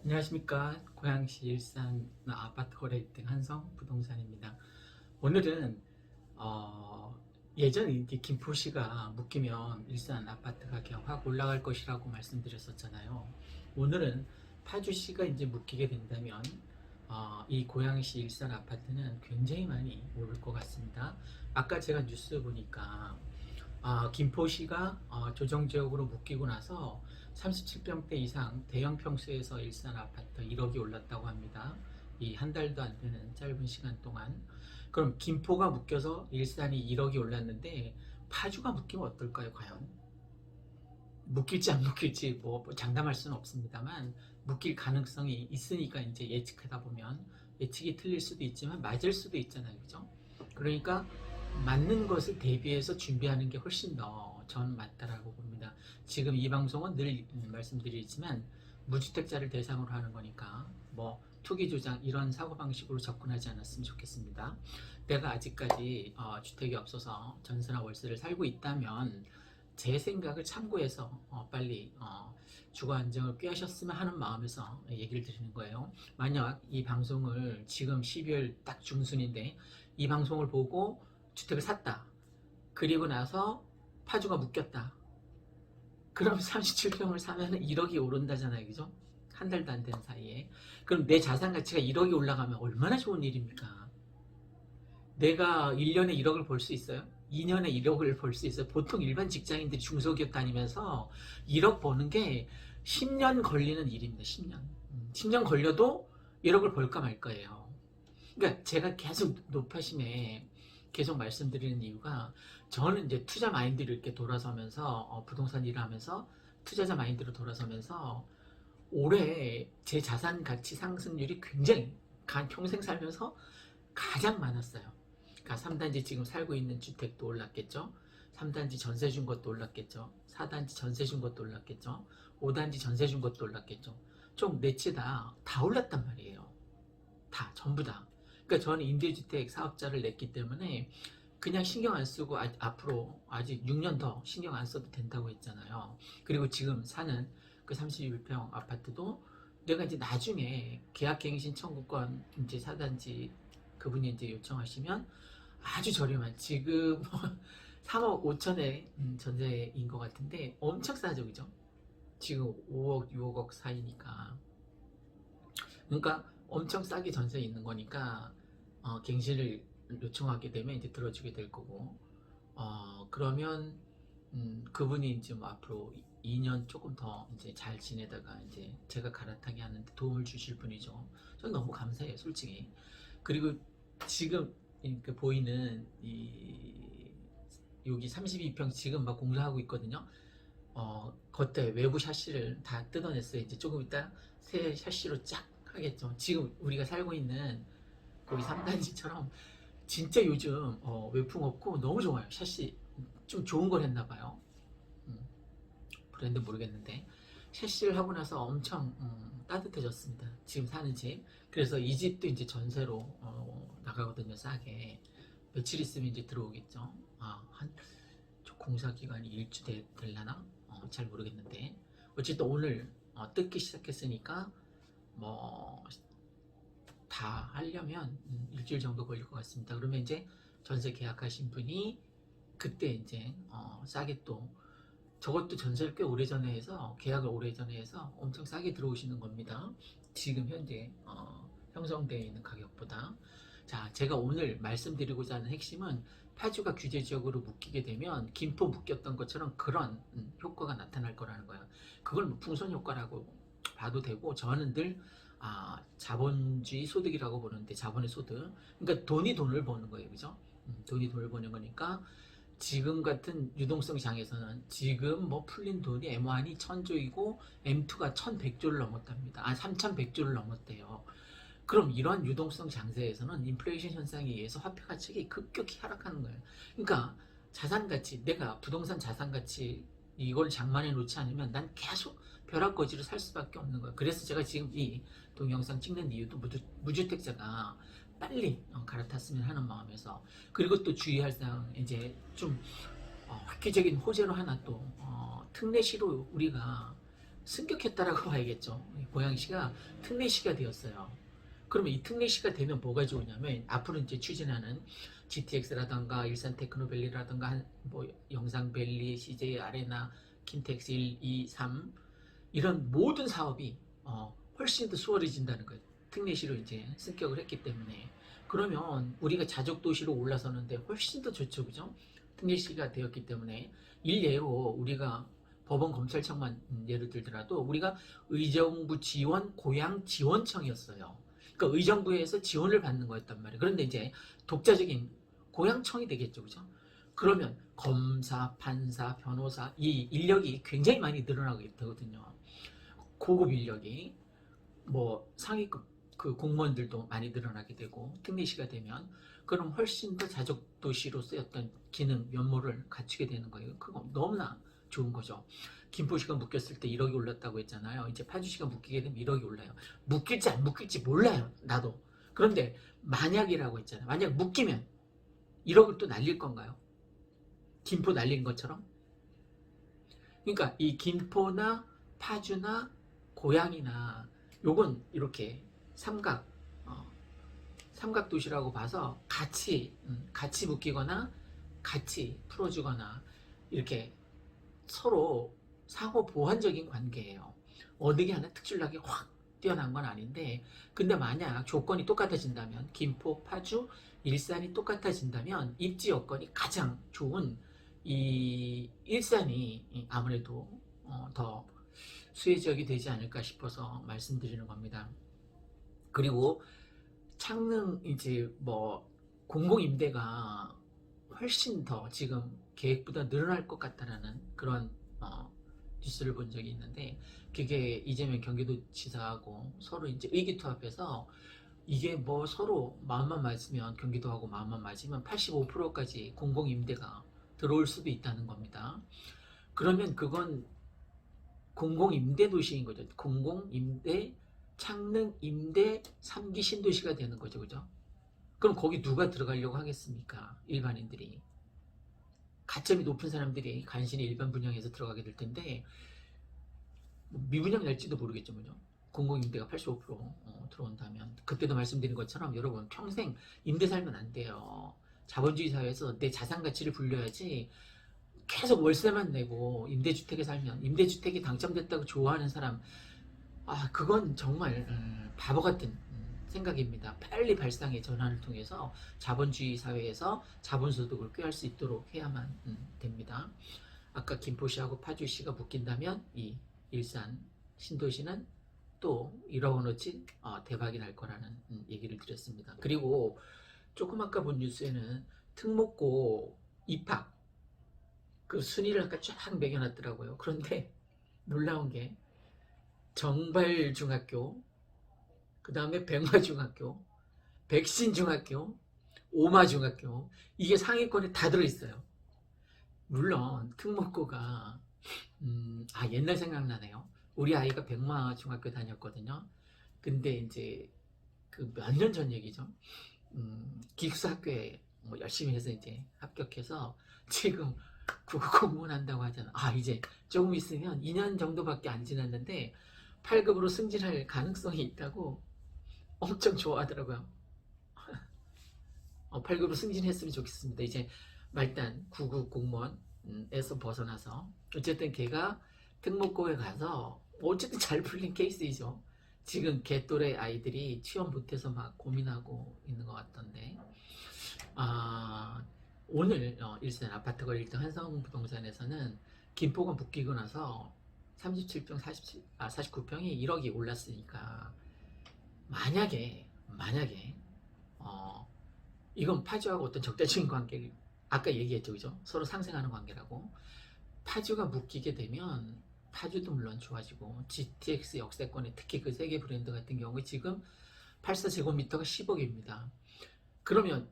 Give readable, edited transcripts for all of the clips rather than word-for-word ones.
안녕하십니까. 고양시 일산 아파트 거래 1등 한성 부동산입니다. 오늘은 예전 이제 김포시가 묶이면 일산 아파트 가격 확 올라갈 것이라고 말씀드렸었잖아요. 오늘은 파주시가 이제 묶이게 된다면 이 고양시 일산 아파트는 굉장히 많이 오를 것 같습니다. 아까 제가 뉴스 보니까 김포시가 조정지역으로 묶이고 나서 37평대 이상 대형 평수에서 일산 아파트 1억이 올랐다고 합니다. 이 한 달도 안 되는 짧은 시간 동안. 그럼 김포가 묶여서 일산이 1억이 올랐는데 파주가 묶이면 어떨까요, 과연? 묶일지 안 묶일지 뭐 장담할 수는 없습니다만 묶일 가능성이 있으니까 이제 예측하다 보면 예측이 틀릴 수도 있지만 맞을 수도 있잖아요, 그죠? 그러니까 맞는 것을 대비해서 준비하는 게 훨씬 더 전 맞다라고 봅니다. 지금 이 방송은 늘 말씀드리지만 무주택자를 대상으로 하는 거니까 뭐 투기 조장 이런 사고방식으로 접근하지 않았으면 좋겠습니다. 내가 아직까지 주택이 없어서 전세나 월세를 살고 있다면 제 생각을 참고해서 빨리 주거 안정을 꾀하셨으면 하는 마음에서 얘기를 드리는 거예요. 만약 이 방송을 지금 12월 딱 중순인데 이 방송을 보고 주택을 샀다. 그리고 나서 파주가 묶였다. 그럼 37평을 사면 1억이 오른다잖아요. 그죠? 한 달도 안 된 사이에. 그럼 내 자산 가치가 1억이 올라가면 얼마나 좋은 일입니까? 내가 1년에 1억을 벌 수 있어요? 2년에 1억을 벌 수 있어요? 보통 일반 직장인들이 중소기업 다니면서 1억 버는 게 10년 걸리는 일입니다. 10년. 10년 걸려도 1억을 벌까 말 거예요. 그러니까 제가 계속 높아심에 계속 말씀드리는 이유가 저는 이제 투자 마인드를 이렇게 돌아서면서 부동산 일을 하면서 투자자 마인드로 돌아서면서 올해 제 자산 가치 상승률이 굉장히 평생 살면서 가장 많았어요. 그러니까 3단지 지금 살고 있는 주택도 올랐겠죠. 3단지 전세 준 것도 올랐겠죠. 4단지 전세 준 것도 올랐겠죠. 5단지 전세 준 것도 올랐겠죠. 총 넷이 다 올랐단 말이에요. 다 전부 다. 그러니까 저는 임대주택 사업자를 냈기 때문에 그냥 신경 안 쓰고 앞으로 아직 6년 더 신경 안 써도 된다고 했잖아요. 그리고 지금 사는 그 31평 아파트도 내가 이제 나중에 계약갱신 청구권 이제 4단지 그분이 이제 요청하시면 아주 저렴한 지금 3억 5천에 전세인 것 같은데 엄청 싸죠, 그죠? 지금 5억, 6억 사이니까. 그러니까 엄청 싸게 전세 있는 거니까 갱신을 요청하게 되면 이제 들어주게 될 거고 그러면 그분이 이제 뭐 앞으로 2년 조금 더 이제 잘 지내다가 이제 제가 갈아타게 하는데 도움을 주실 분이죠. 전 너무 감사해요, 솔직히. 그리고 지금 이렇게 보이는 여기 32평 지금 막 공사하고 있거든요. 겉에 외부 샤시를 다 뜯어냈어요. 이제 조금 이따 새 샤시로 쫙 하겠죠. 지금 우리가 살고 있는 거기 3단지처럼 진짜 요즘 외풍 없고 너무 좋아요. 샤시 좀 좋은 걸 했나 봐요. 브랜드 모르겠는데 샤시를 하고 나서 엄청 따뜻해졌습니다. 지금 사는 집. 그래서 이 집도 이제 전세로 나가거든요. 싸게. 며칠 있으면 이제 들어오겠죠. 한 공사 기간이 일주 될라나? 잘 모르겠는데 어쨌든 오늘 뜯기 시작했으니까 뭐 다 하려면 일주일 정도 걸릴 것 같습니다. 그러면 이제 전세 계약하신 분이 그때 이제 싸게 또 저것도 전세를 꽤 오래전에 해서 계약을 오래전에 해서 엄청 싸게 들어오시는 겁니다. 지금 현재 형성되어 있는 가격보다. 자, 제가 오늘 말씀드리고자 하는 핵심은 파주가 규제 지역으로 묶이게 되면 김포 묶였던 것처럼 그런 효과가 나타날 거라는 거예요. 그걸 뭐 풍선 효과라고 봐도 되고 저는 늘 자본주의 소득이라고 보는데 자본의 소득. 그러니까 돈이 돈을 버는 거예요, 그죠? 돈이 돈을 버는 거니까 지금 같은 유동성 장에서는 지금 뭐 풀린 돈이 M1이 1000조이고 M2가 1100조를 넘었답니다. 3100조를 넘었대요. 그럼 이러한 유동성 장세에서는 인플레이션 현상에 의해서 화폐 가치가 급격히 하락하는 거예요. 그러니까 자산 가치, 내가 부동산 자산 가치 이걸 장만해 놓지 않으면 난 계속 벼락거지로 살 수밖에 없는 거예요. 그래서 제가 지금 이 동영상 찍는 이유도 무주택자가 빨리 갈아탔으면 하는 마음에서. 그리고 또 주의할 사항 이제 좀 획기적인 호재로 하나 또 특례시로 우리가 승격했다라고 봐야겠죠. 고양시가 특례시가 되었어요. 그러면 이 특례시가 되면 뭐가 좋으냐면 앞으로 이제 추진하는 GTX라던가 일산 테크노밸리라던가 뭐 영상밸리, CJ 아레나, 킨텍스 1, 2, 3 이런 모든 사업이 훨씬 더 수월해진다는 거예요. 특례시로 이제 승격을 했기 때문에. 그러면 우리가 자족 도시로 올라서는데 훨씬 더 좋죠, 그죠? 특례시가 되었기 때문에 일례로 우리가 법원 검찰청만 예를 들더라도 우리가 의정부 지원 고양 지원청이었어요. 그러니까 의정부에서 지원을 받는 거였단 말이에요. 그런데 이제 독자적인 고양청이 되겠죠, 그죠? 그러면 검사, 판사, 변호사 이 인력이 굉장히 많이 늘어나게 되거든요. 고급 인력이 뭐 상위급 그 공무원들도 많이 늘어나게 되고 특례시가 되면 그럼 훨씬 더 자족 도시로서의 어떤 기능 면모를 갖추게 되는 거예요. 그거 너무나 좋은 거죠. 김포시가 묶였을 때 1억이 올랐다고 했잖아요. 이제 파주시가 묶이게 되면 1억이 올라요. 묶일지 안 묶일지 몰라요. 나도. 그런데 만약이라고 했잖아요. 만약 묶이면 1억을 또 날릴 건가요? 김포 날린 것처럼? 그러니까 이 김포나 파주나 고양이나 요건 이렇게 삼각 도시라고 봐서 같이 묶이거나 같이 풀어주거나 이렇게 서로 상호 보완적인 관계예요. 어느 게 하나 특출나게 확 뛰어난 건 아닌데 근데 만약 조건이 똑같아진다면 김포, 파주, 일산이 똑같아진다면 입지 여건이 가장 좋은 이 일산이 아무래도 더 수혜 지역이 되지 않을까 싶어서 말씀드리는 겁니다. 그리고 창릉 이제 뭐 공공임대가 훨씬 더 지금 계획보다 늘어날 것 같다라는 그런 뉴스를 본 적이 있는데 그게 이재명 경기도지사하고 서로 이제 의기투합해서 이게 뭐 서로 마음만 맞으면 경기도하고 마음만 맞으면 85%까지 공공임대가 들어올 수도 있다는 겁니다. 그러면 그건 공공임대 도시인 거죠. 공공임대, 창릉임대 3기 신도시가 되는 거죠. 그죠? 그럼 거기 누가 들어가려고 하겠습니까? 일반인들이. 가점이 높은 사람들이 간신히 일반 분양해서 들어가게 될 텐데 미분양 날지도 모르겠죠. 그죠? 공공임대가 85% 들어온다면 그때도 말씀드린 것처럼 여러분 평생 임대 살면 안 돼요. 자본주의 사회에서 내 자산 가치를 불려야지 계속 월세만 내고 임대주택에 살면 임대주택이 당첨됐다고 좋아하는 사람 그건 정말 바보 같은 생각입니다. 빨리 발상의 전환을 통해서 자본주의 사회에서 자본소득을 꾀할 수 있도록 해야만 됩니다. 아까 김포시하고 파주시가 묶인다면 이 일산 신도시는 또 1억 원어치 대박이 날 거라는 얘기를 드렸습니다. 그리고 조금 아까 본 뉴스에는 특목고 입학 그 순위를 아까 쫙 매겨놨더라고요. 그런데 놀라운 게 정발중학교, 그 다음에 백마중학교, 백신중학교, 오마중학교 이게 상위권에 다 들어있어요. 물론 특목고가 옛날 생각나네요. 우리 아이가 백마중학교 다녔거든요. 근데 이제 그 몇 년 전 얘기죠. 기숙사 학교에 뭐 열심히 해서 이제 합격해서 지금 국어 공무원 한다고 하잖아. 이제 조금 있으면 2년 정도밖에 안 지났는데 8급으로 승진할 가능성이 있다고 엄청 좋아하더라고요. 8급으로 승진했으면 좋겠습니다. 이제 말단 9급 공무원에서 벗어나서 어쨌든 걔가 특목고에 가서 어쨌든 잘 풀린 케이스이죠. 지금 걔 또래 아이들이 취업 못해서 막 고민하고 있는 것 같던데 오늘 일산 아파트거리 1등 한성부동산에서는 김포가 묶이고 나서 37평 49평이 1억이 올랐으니까 만약에 이건 파주하고 어떤 적대적인 관계 아까 얘기했죠, 그죠? 서로 상생하는 관계라고. 파주가 묶이게 되면 파주도 물론 좋아지고 GTX 역세권에 특히 그 세계 브랜드 같은 경우 지금 84제곱미터가 10억입니다. 그러면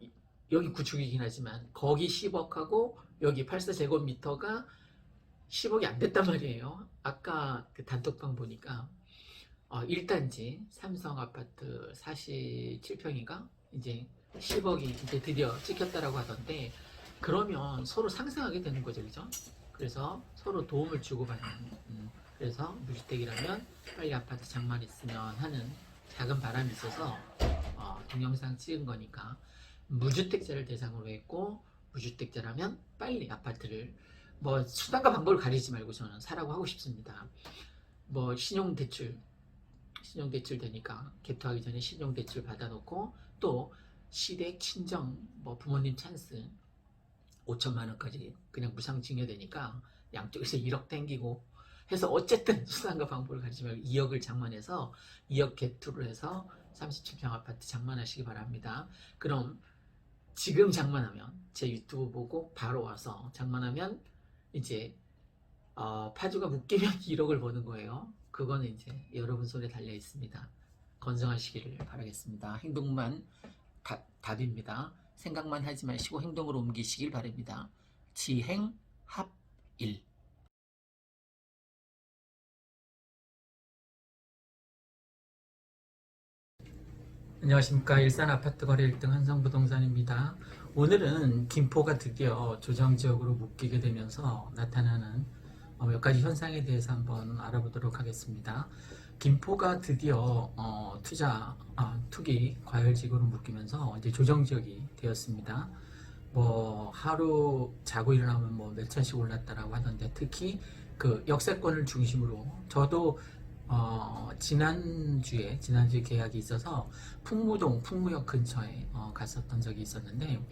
여기 구축이긴 하지만 거기 10억하고 여기 84제곱미터가 10억이 안 됐단 말이에요. 아까 그 단톡방 보니까 1단지 삼성 아파트 47평인가 이제 10억이 이제 드디어 찍혔다라고 하던데 그러면 서로 상생하게 되는 거죠, 그죠? 그래서 서로 도움을 주고받는 그래서 무주택이라면 빨리 아파트 장만했으면 하는 작은 바람이 있어서 동영상 찍은 거니까 무주택자를 대상으로 했고, 무주택자라면 빨리 아파트를 뭐 수단과 방법을 가리지 말고 저는 사라고 하고 싶습니다. 뭐 신용대출 되니까 개토하기 전에 신용대출 받아놓고, 또 시댁 친정 뭐 부모님 찬스 5천만 원까지 그냥 무상 증여되니까 양쪽에서 1억 땡기고 해서 어쨌든 수단과 방법을 가리지 말고 2억을 장만해서 2억 개투를 해서 37평 아파트 장만하시기 바랍니다. 그럼 지금 장만하면, 제 유튜브 보고 바로 와서 장만하면 이제 파주가 묶이면 1억을 버는 거예요. 그거는 이제 여러분 손에 달려 있습니다. 건성하시기를 바라겠습니다. 행동만 답입니다. 생각만 하지 마시고 행동으로 옮기시길 바랍니다. 지행합일. 안녕하십니까. 일산 아파트 거래 1등 한성부동산입니다. 오늘은 김포가 드디어 조정지역으로 묶이게 되면서 나타나는 몇 가지 현상에 대해서 한번 알아보도록 하겠습니다. 김포가 드디어 투기 과열지구로 묶이면서 이제 조정지역이 되었습니다. 뭐 하루 자고 일어나면 뭐 몇천씩 올랐다라고 하던데, 특히 그 역세권을 중심으로 저도 지난주에 계약이 있어서 풍무역 근처에 갔었던 적이 있었는데,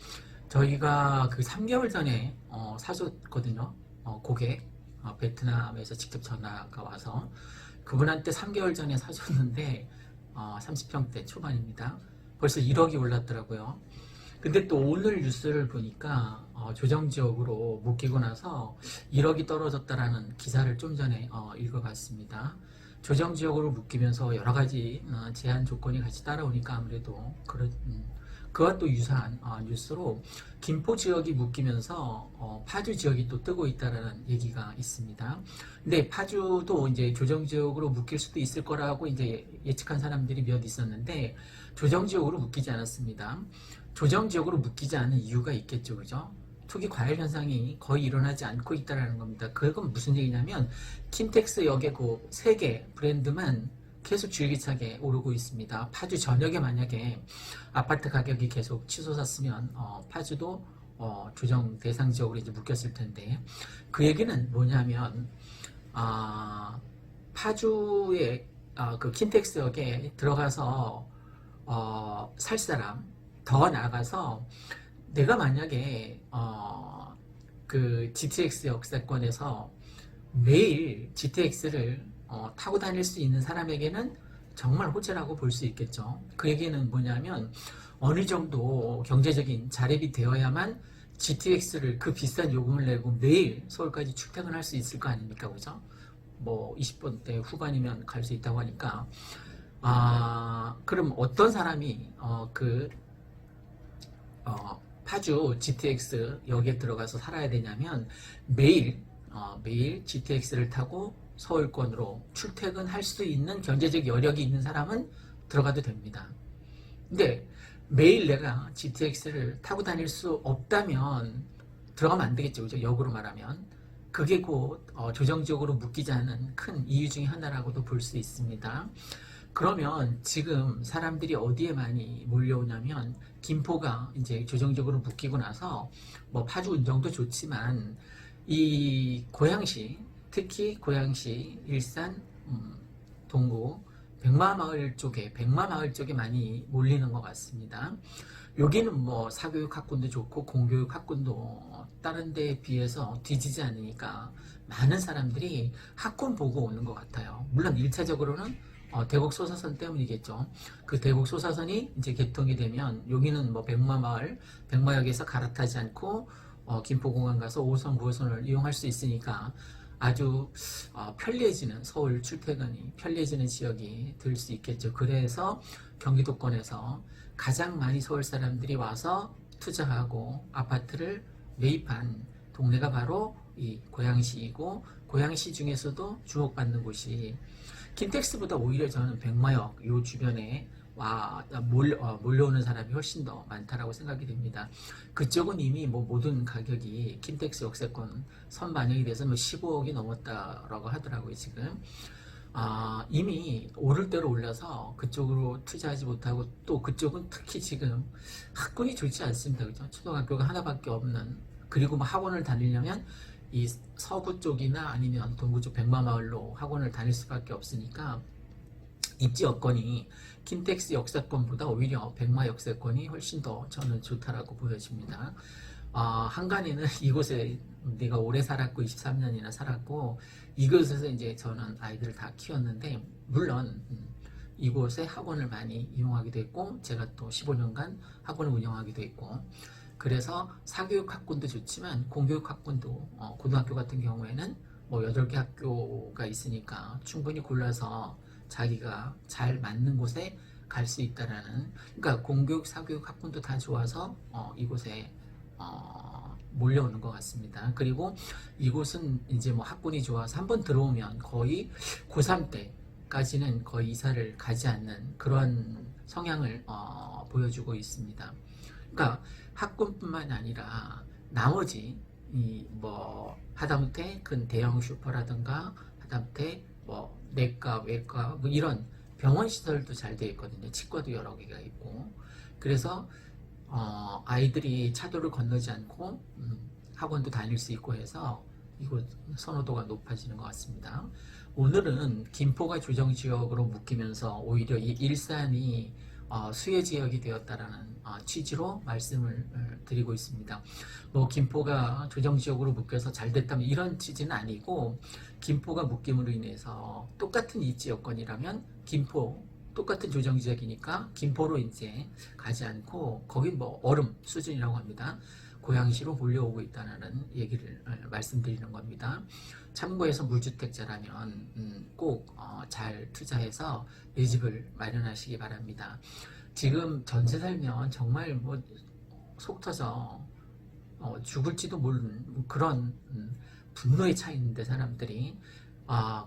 저희가 그 3개월 전에 사줬거든요. 고객 베트남에서 직접 전화가 와서 그분한테 3개월 전에 사줬는데 30평대 초반입니다. 벌써 1억이 올랐더라고요. 근데 또 오늘 뉴스를 보니까 조정지역으로 묶이고 나서 1억이 떨어졌다라는 기사를 좀 전에 읽어봤습니다. 조정지역으로 묶이면서 여러 가지 제한 조건이 같이 따라오니까 아무래도 그와 또 유사한 뉴스로 김포 지역이 묶이면서 파주 지역이 또 뜨고 있다라는 얘기가 있습니다. 근데 파주도 이제 조정 지역으로 묶일 수도 있을 거라고 이제 예측한 사람들이 몇 있었는데, 조정 지역으로 묶이지 않았습니다. 조정 지역으로 묶이지 않은 이유가 있겠죠, 그죠? 투기 과열 현상이 거의 일어나지 않고 있다라는 겁니다. 그건 무슨 얘기냐면, 킨텍스 역의 그 3개 브랜드만 계속 줄기차게 오르고 있습니다. 파주 전역에 만약에 아파트 가격이 계속 치솟았으면 파주도 조정 대상 지역으로 이제 묶였을 텐데, 그 얘기는 뭐냐면 파주의 그 킨텍스역에 들어가서 살 사람, 더 나아가서 내가 만약에 그 GTX 역세권에서 매일 GTX를 타고 다닐 수 있는 사람에게는 정말 호재라고 볼 수 있겠죠. 그 얘기는 뭐냐면, 어느 정도 경제적인 자립이 되어야만 GTX를 그 비싼 요금을 내고 매일 서울까지 출퇴근할 수 있을 거 아닙니까, 그죠? 뭐 20번대 후반이면 갈 수 있다고 하니까, 그럼 어떤 사람이 파주 GTX 역에 들어가서 살아야 되냐면, 매일 GTX를 타고 서울권으로 출퇴근할 수 있는 경제적 여력이 있는 사람은 들어가도 됩니다. 근데 매일 내가 GTX를 타고 다닐 수 없다면 들어가면 안 되겠죠, 그죠? 역으로 말하면. 그게 곧 조정지역으로 묶이지 않은 큰 이유 중에 하나라고도 볼 수 있습니다. 그러면 지금 사람들이 어디에 많이 몰려오냐면, 김포가 이제 조정적으로 묶이고 나서 뭐 파주 운정도 좋지만 이 고양시, 특히 고양시, 일산, 동구, 백마마을 쪽에 많이 몰리는 것 같습니다. 여기는 뭐 사교육 학군도 좋고 공교육 학군도 다른 데에 비해서 뒤지지 않으니까 많은 사람들이 학군 보고 오는 것 같아요. 물론 1차적으로는 대곡 소사선 때문이겠죠. 그 대곡 소사선이 이제 개통이 되면 여기는 뭐 백마역에서 갈아타지 않고 김포공항 가서 5호선, 9호선을 이용할 수 있으니까 아주 편리해지는, 서울 출퇴근이 편리해지는 지역이 될 수 있겠죠. 그래서 경기도권에서 가장 많이 서울 사람들이 와서 투자하고 아파트를 매입한 동네가 바로 이 고양시이고, 고양시 중에서도 주목받는 곳이 킨텍스보다 오히려 저는 백마역 요 주변에 몰려오는 사람이 훨씬 더 많다라고 생각이 됩니다. 그쪽은 이미 뭐 모든 가격이 킨텍스 역세권 선반영이 돼서 뭐 15억이 넘었다라고 하더라고요, 지금. 이미 오를 대로 올라서 그쪽으로 투자하지 못하고, 또 그쪽은 특히 지금 학군이 좋지 않습니다. 그죠? 초등학교가 하나밖에 없는, 그리고 뭐 학원을 다니려면 이 서구 쪽이나 아니면 동구 쪽 백마마을로 학원을 다닐 수밖에 없으니까 입지 여건이 킨텍스 역세권보다 오히려 백마 역세권이 훨씬 더 저는 좋다라고 보여집니다. 한간에는 이곳에 내가 오래 살았고 23년이나 살았고 이곳에서 이제 저는 아이들을 다 키웠는데, 물론 이곳에 학원을 많이 이용하기도 했고 제가 또 15년간 학원을 운영하기도 했고, 그래서 사교육 학군도 좋지만 공교육 학군도 고등학교 같은 경우에는 뭐 8개 학교가 있으니까 충분히 골라서 자기가 잘 맞는 곳에 갈 수 있다라는, 그러니까 공교육 사교육 학군도 다 좋아서 이곳에 몰려오는 것 같습니다. 그리고 이곳은 이제 뭐 학군이 좋아서 한번 들어오면 거의 고3 때까지는 거의 이사를 가지 않는 그런 성향을 보여주고 있습니다. 그러니까 학군뿐만 아니라 나머지 뭐 하다못해 큰 대형 슈퍼라든가 하다못해 뭐 내과, 외과 뭐 이런 병원 시설도 잘 되어 있거든요. 치과도 여러 개가 있고. 그래서 아이들이 차도를 건너지 않고 학원도 다닐 수 있고 해서 이곳 선호도가 높아지는 것 같습니다. 오늘은 김포가 조정지역으로 묶이면서 오히려 이 일산이 수혜지역이 되었다라는 취지로 말씀을 드리고 있습니다. 뭐 김포가 조정지역으로 묶여서 잘 됐다면 이런 취지는 아니고, 김포가 묶임으로 인해서 똑같은 입지 여건이라면 김포 똑같은 조정지역이니까 김포로 이제 가지 않고 거기 뭐 얼음 수준이라고 합니다. 고양시로 몰려오고 있다는 얘기를 말씀드리는 겁니다. 참고해서 물주택자라면 꼭 잘 투자해서 내 집을 마련하시기 바랍니다. 지금 전세 살면 정말 뭐 속 터져 죽을지도 모르는 그런 분노에 차 있는데, 사람들이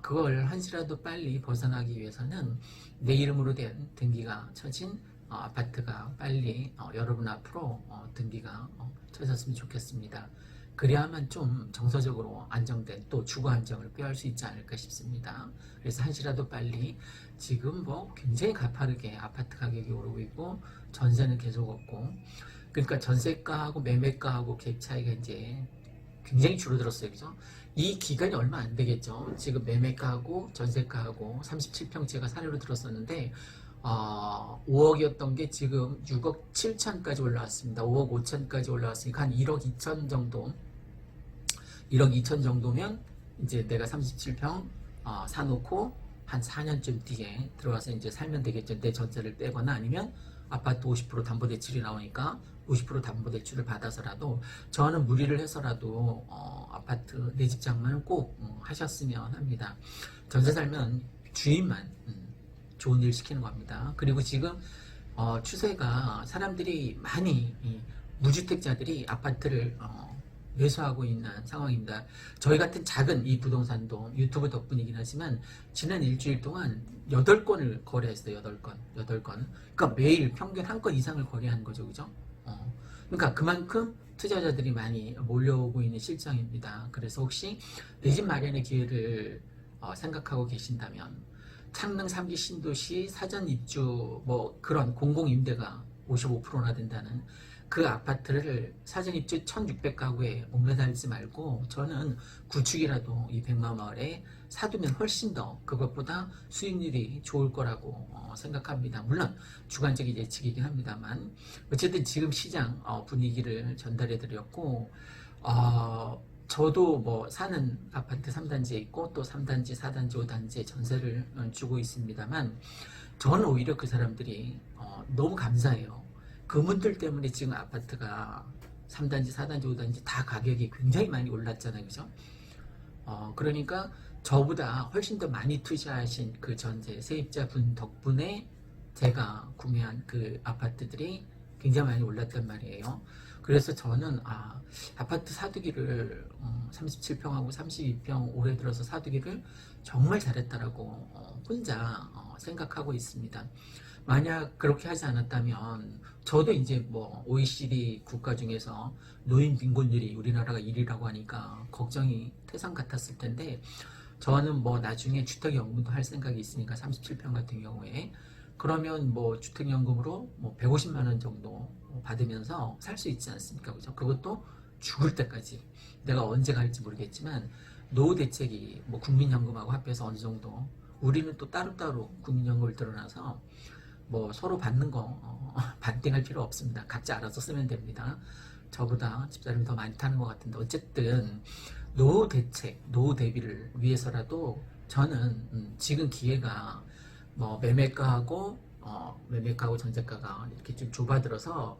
그걸 한시라도 빨리 벗어나기 위해서는 내 이름으로 된 등기가 쳐진 아파트가 빨리 여러분 앞으로 등기가 쳐졌으면 좋겠습니다. 그래야만 좀 정서적으로 안정된 또 주거 안정을 꾀할 수 있지 않을까 싶습니다. 그래서 한시라도 빨리, 지금 뭐 굉장히 가파르게 아파트 가격이 오르고 있고 전세는 계속 없고, 그러니까 전세가하고 매매가하고 갭 차이가 이제 굉장히 줄어들었어요. 그죠? 이 기간이 얼마 안 되겠죠. 지금 매매가하고 전세가하고 37평째가 사례로 들었었는데 5억이었던 게 지금 6억 7천까지 올라왔습니다. 5억 5천까지 올라왔으니까 한 1억 2천 정도, 1억 2천 정도면 이제 내가 37평 사놓고 한 4년쯤 뒤에 들어가서 이제 살면 되겠죠. 내 전세를 떼거나 아니면 아파트 50% 담보대출이 나오니까 50% 담보대출을 받아서라도, 저는 무리를 해서라도 아파트 내 집 장만은 꼭 하셨으면 합니다. 전세 살면 주인만 좋은 일 시키는 겁니다. 그리고 지금 추세가 사람들이 많이 무주택자들이 아파트를 매수하고 있는 상황입니다. 저희 같은 작은 이 부동산도 유튜브 덕분이긴 하지만 지난 일주일 동안 8건을 거래했어요. 8건. 그러니까 매일 평균 한 건 이상을 거래하는 거죠. 그죠? 그러니까 그만큼 투자자들이 많이 몰려오고 있는 실정입니다. 그래서 혹시 내 집 마련의 기회를 생각하고 계신다면, 창릉 3기 신도시 사전 입주 뭐 그런 공공임대가 55%나 된다는 그 아파트를 사전 입주 1600가구에 목매달지 말고, 저는 구축이라도 이 백마마을에 사두면 훨씬 더 그것보다 수익률이 좋을 거라고 생각합니다. 물론 주관적인 예측이긴 합니다만, 어쨌든 지금 시장 분위기를 전달해 드렸고, 저도 뭐 사는 아파트 3단지에 있고 또 3단지, 4단지, 5단지에 전세를 주고 있습니다만, 저는 오히려 그 사람들이 너무 감사해요. 그분들 때문에 지금 아파트가 3단지, 4단지, 5단지 다 가격이 굉장히 많이 올랐잖아요. 그죠? 그러니까 저보다 훨씬 더 많이 투자하신 그 전세 세입자분 덕분에 제가 구매한 그 아파트들이 굉장히 많이 올랐단 말이에요. 그래서 저는 아파트 사두기를 37평하고 32평 올해 들어서 사두기를 정말 잘했다라고 혼자 생각하고 있습니다. 만약 그렇게 하지 않았다면 저도 이제 뭐 OECD 국가 중에서 노인 빈곤율이 우리나라가 1위라고 하니까 걱정이 태산 같았을 텐데 저는 뭐 나중에 주택연금도 할 생각이 있으니까 37평 같은 경우에 그러면 뭐 주택연금으로 뭐 150만 원 정도 받으면서 살 수 있지 않습니까? 그죠? 그것도 죽을 때까지 내가 언제 갈지 모르겠지만 노후 대책이 뭐 국민연금하고 합해서 어느 정도 우리는 또 따로따로 국민연금을 들어놔서 뭐 서로 받는 거 반띵할 필요 없습니다. 각자 알아서 쓰면 됩니다. 저보다 집사람이 더 많이 타는 것 같은데 어쨌든 노후 대책, 노후 대비를 위해서라도 저는 지금 기회가 뭐 매매가하고 전세가가 이렇게 좀 좁아들어서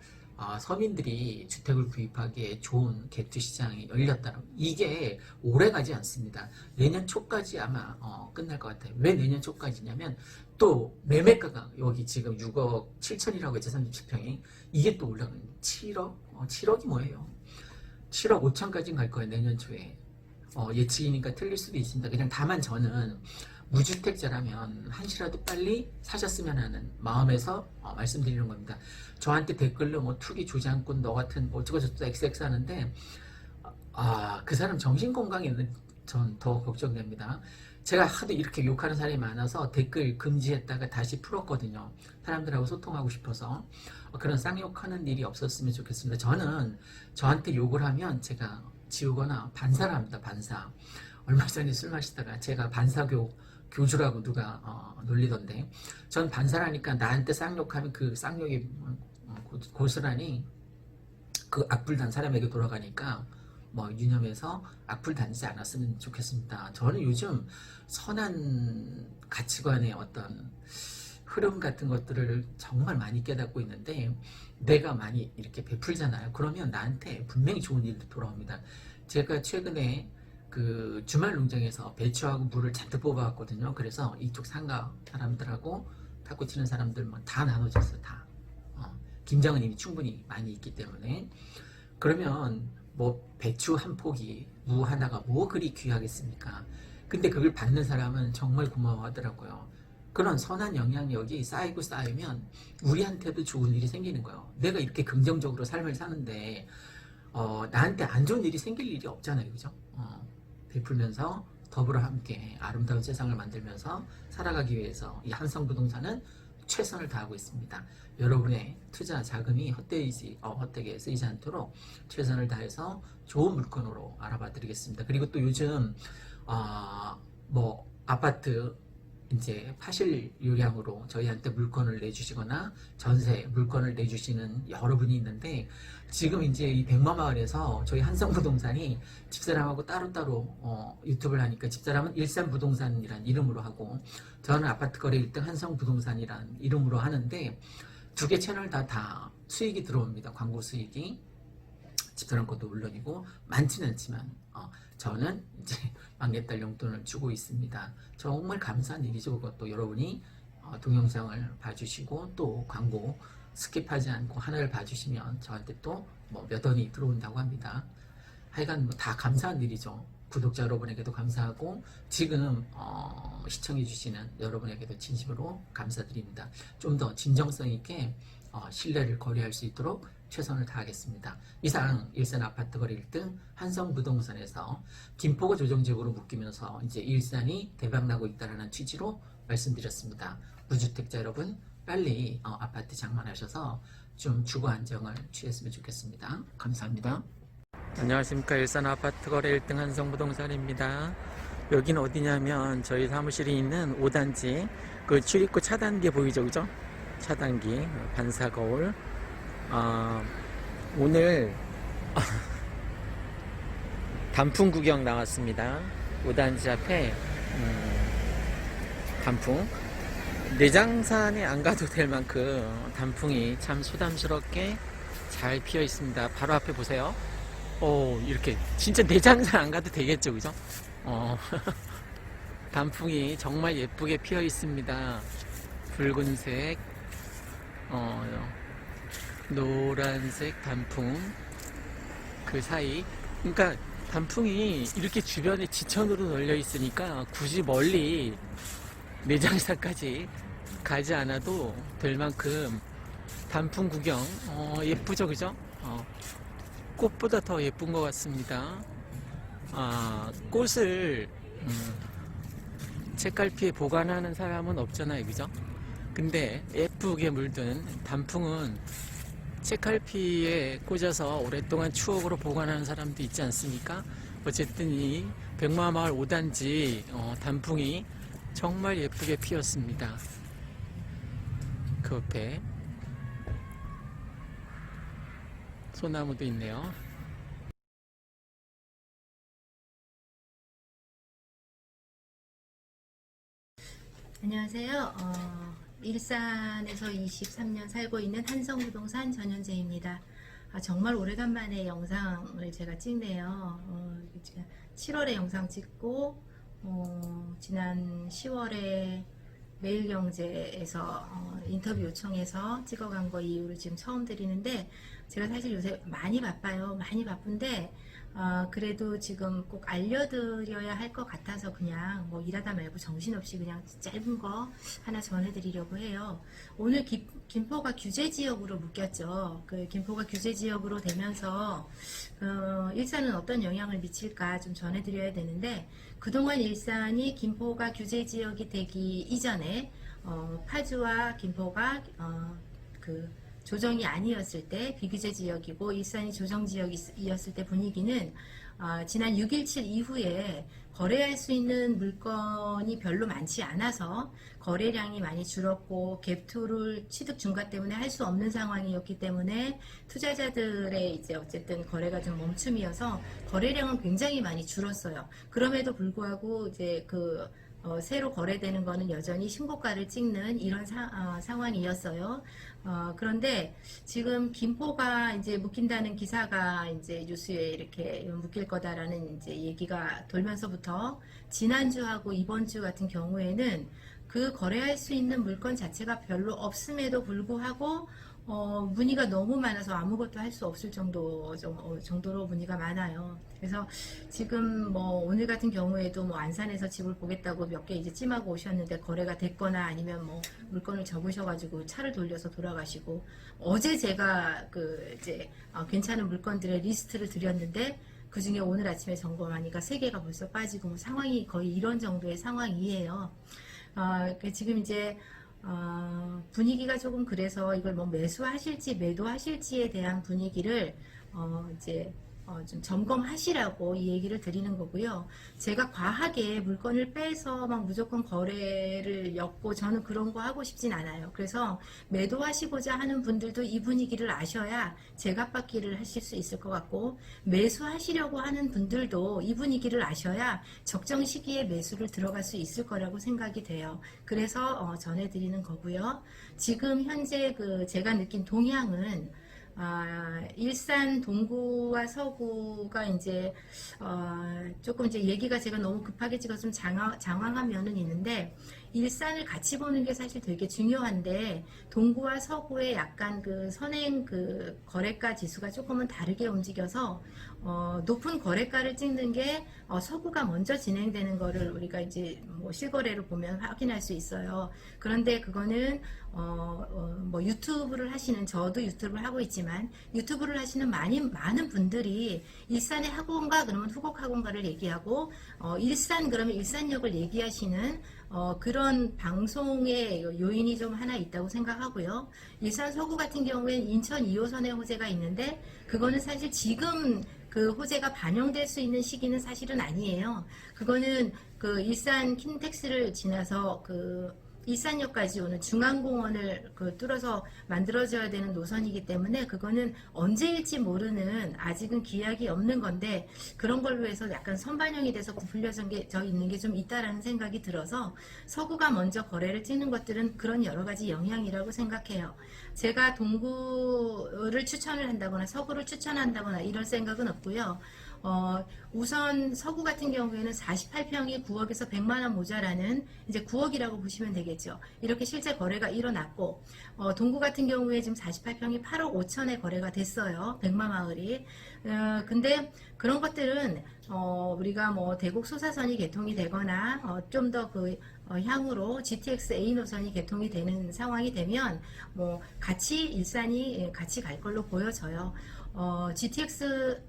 서민들이 주택을 구입하기에 좋은 개투 시장이 열렸다는 이게 오래 가지 않습니다. 내년 초까지 아마 끝날 것 같아요. 왜 내년 초까지냐면 또 매매가가 여기 지금 6억 7천이라고 했죠. 37평이 이게 또 올라가는 7억이 뭐예요? 7억 5천까지는 갈 거예요. 내년 초에 예측이니까 틀릴 수도 있습니다. 그냥 다만 저는 무주택자라면 한시라도 빨리 사셨으면 하는 마음에서 말씀드리는 겁니다. 저한테 댓글로 뭐 투기 조장꾼 너 같은 뭐 어쩌고저쩌고 XX 하는데 그 사람 정신건강에는 전 더 걱정됩니다. 제가 하도 이렇게 욕하는 사람이 많아서 댓글 금지했다가 다시 풀었거든요. 사람들하고 소통하고 싶어서 그런 쌍욕하는 일이 없었으면 좋겠습니다. 저는 저한테 욕을 하면 제가 지우거나 반사를 합니다. 반사. 얼마 전에 술 마시다가 제가 교주라고 누가 놀리던데 전 반사라니까 나한테 쌍욕하면 그 쌍욕이 고스란히 그 악플 단 사람에게 돌아가니까 뭐 유념해서 악플 다니지 않았으면 좋겠습니다. 저는 요즘 선한 가치관의 어떤 흐름 같은 것들을 정말 많이 깨닫고 있는데 내가 많이 이렇게 베풀잖아요. 그러면 나한테 분명히 좋은 일도 돌아옵니다. 제가 최근에 그 주말 농장에서 배추하고 물을 잔뜩 뽑아왔거든요. 그래서 이쪽 상가 사람들하고 탁구 치는 사람들만 다 나눠줬어요. 다. 김장은 이미 충분히 많이 있기 때문에 그러면 뭐 배추 한 포기, 무 하나가 뭐 그리 귀하겠습니까? 근데 그걸 받는 사람은 정말 고마워하더라고요. 그런 선한 영향력이 쌓이면 우리한테도 좋은 일이 생기는 거예요. 내가 이렇게 긍정적으로 삶을 사는데 나한테 안 좋은 일이 생길 일이 없잖아요. 그죠? 베풀면서 더불어 함께 아름다운 세상을 만들면서 살아가기 위해서 이 한성부동산은 최선을 다하고 있습니다. 여러분의 투자 자금이 헛되게 쓰이지 않도록 최선을 다해서 좋은 물건으로 알아봐 드리겠습니다. 그리고 또 요즘 뭐 아파트 이제 파실 요량으로 저희한테 물건을 내주시거나 전세 물건을 내주시는 여러분이 있는데 지금 이제 이 백마마을에서 저희 한성부동산이 집사람하고 따로따로 유튜브를 하니까 집사람은 일산부동산이란 이름으로 하고 저는 아파트 거래 1등 한성부동산이란 이름으로 하는데 두 개 채널 다 수익이 들어옵니다. 광고 수익이 집사람 것도 물론이고 많지는 않지만 저는 이제 막내딸 용돈을 주고 있습니다. 정말 감사한 일이죠. 그것도 여러분이 동영상을 봐주시고 또 광고 스킵하지 않고 하나를 봐주시면 저한테 또 뭐 몇 원이 들어온다고 합니다. 하여간 뭐 다 감사한 일이죠. 구독자 여러분에게도 감사하고 지금 시청해 주시는 여러분에게도 진심으로 감사드립니다. 좀 더 진정성 있게 신뢰를 거래할 수 있도록 최선을 다하겠습니다. 이상 일산 아파트 거래 1등 한성부동산에서 김포가 조정지역으로 묶이면서 이제 일산이 대박나고 있다는 취지로 말씀드렸습니다. 무주택자 여러분 빨리 아파트 장만하셔서 좀 주거 안정을 취했으면 좋겠습니다. 감사합니다. 안녕하십니까. 일산 아파트 거래 1등 한성부동산입니다. 여기는 어디냐면 저희 사무실이 있는 5단지 그 출입구 차단기 보이죠, 그죠? 차단기 반사 거울. 오늘 단풍 구경 나왔습니다. 5단지 앞에 단풍 내장산에 안 가도 될 만큼 단풍이 참 소담스럽게 잘 피어 있습니다. 바로 앞에 보세요. 이렇게 진짜 내장산 안 가도 되겠죠, 그죠? 단풍이 정말 예쁘게 피어 있습니다. 붉은색, 노란색 단풍 그 사이, 그러니까 단풍이 이렇게 주변에 지천으로 널려 있으니까 굳이 멀리 내장산까지 가지 않아도 될 만큼 단풍 구경 예쁘죠, 그죠? 꽃보다 더 예쁜 것 같습니다. 꽃을 책갈피에 보관하는 사람은 없잖아요, 그죠? 근데 예쁘게 물든 단풍은 책갈피에 꽂아서 오랫동안 추억으로 보관하는 사람도 있지 않습니까? 어쨌든 이 백마마을 5단지 단풍이 정말 예쁘게 피었습니다. 그 옆에 소나무도 있네요. 안녕하세요. 일산에서 23년 살고 있는 한성부동산 전현재입니다. 정말 오래간만에 영상을 제가 찍네요. 7월에 영상 찍고 지난 10월에 매일경제에서 인터뷰 요청해서 찍어간 거 이후로 지금 처음 드리는데, 제가 사실 요새 많이 바빠요. 많이 바쁜데 그래도 지금 꼭 알려드려야 할 것 같아서 그냥 뭐 일하다 말고 정신없이 그냥 짧은 거 하나 전해드리려고 해요. 오늘 김포가 규제지역으로 묶였죠. 그 김포가 규제지역으로 되면서 일산은 어떤 영향을 미칠까 좀 전해드려야 되는데, 그동안 일산이 김포가 규제지역이 되기 이전에 파주와 김포가 그 조정이 아니었을 때 비규제 지역이고 일산이 조정 지역이었을 때 분위기는 지난 6.17 이후에 거래할 수 있는 물건이 별로 많지 않아서 거래량이 많이 줄었고 갭투를 취득 중과 때문에 할 수 없는 상황이었기 때문에 투자자들의 이제 어쨌든 거래가 좀 멈춤이어서 거래량은 굉장히 많이 줄었어요. 그럼에도 불구하고 이제 새로 거래되는 거는 여전히 신고가를 찍는 이런 상황이었어요. 그런데 지금 김포가 이제 묶인다는 기사가 이제 뉴스에 이렇게 묶일 거다라는 이제 얘기가 돌면서부터 지난주하고 이번주 같은 경우에는 그 거래할 수 있는 물건 자체가 별로 없음에도 불구하고 문의가 너무 많아서 아무것도 할 수 없을 정도로 문의가 많아요. 그래서 지금 뭐 오늘 같은 경우에도 뭐 안산에서 집을 보겠다고 몇 개 이제 찜하고 오셨는데 거래가 됐거나 아니면 뭐 물건을 적으셔가지고 차를 돌려서 돌아가시고, 어제 제가 이제 괜찮은 물건들의 리스트를 드렸는데 그 중에 오늘 아침에 점검하니까 3개가 벌써 빠지고 뭐 상황이 거의 이런 정도의 상황이에요. 지금 이제 분위기가 조금 그래서 이걸 뭐 매수하실지 매도하실지에 대한 분위기를 이제 좀 점검하시라고 이 얘기를 드리는 거고요. 제가 과하게 물건을 빼서 막 무조건 거래를 엮고 저는 그런 거 하고 싶진 않아요. 그래서 매도하시고자 하는 분들도 이 분위기를 아셔야 제값받기를 하실 수 있을 것 같고, 매수하시려고 하는 분들도 이 분위기를 아셔야 적정 시기에 매수를 들어갈 수 있을 거라고 생각이 돼요. 그래서 전해드리는 거고요. 지금 현재 제가 느낀 동향은 일산 동구와 서구가 이제 조금 이제 얘기가 제가 너무 급하게 찍어서 좀 장황한 면은 있는데, 일산을 같이 보는 게 사실 되게 중요한데 동구와 서구의 약간 선행 거래가 지수가 조금은 다르게 움직여서 높은 거래가를 찍는 게 서구가 먼저 진행되는 거를 우리가 이제 뭐 실거래로 보면 확인할 수 있어요. 그런데 그거는 뭐 유튜브를 하시는, 저도 유튜브를 하고 있지만 유튜브를 하시는 많은 분들이 일산의 학원가 그러면 후곡 학원가를 얘기하고 일산 그러면 일산역을 얘기하시는 그런 방송의 요인이 좀 하나 있다고 생각하고요. 일산 서구 같은 경우에는 인천 2호선의 호재가 있는데 그거는 사실 지금 그 호재가 반영될 수 있는 시기는 사실은 아니에요. 그거는 일산 킨텍스를 지나서 일산역까지 오는 중앙공원을 뚫어서 만들어져야 되는 노선이기 때문에 그거는 언제일지 모르는, 아직은 기약이 없는 건데 그런 걸로 해서 약간 선반영이 돼서 부풀려져 있는 게 좀 있다라는 생각이 들어서 서구가 먼저 거래를 찍는 것들은 그런 여러 가지 영향이라고 생각해요. 제가 동구를 추천을 한다거나 서구를 추천한다거나 이럴 생각은 없고요. 우선 서구 같은 경우에는 48평이 9억에서 100만 원 모자라는 이제 9억이라고 보시면 되겠죠. 이렇게 실제 거래가 일어났고, 동구 같은 경우에 지금 48평이 8억 5천에 거래가 됐어요. 백마마을이. 근데 그런 것들은 우리가 뭐 대곡 소사선이 개통이 되거나 좀 더 그 향후로 GTX A 노선이 개통이 되는 상황이 되면 뭐 같이 일산이 같이 갈 걸로 보여져요. GTX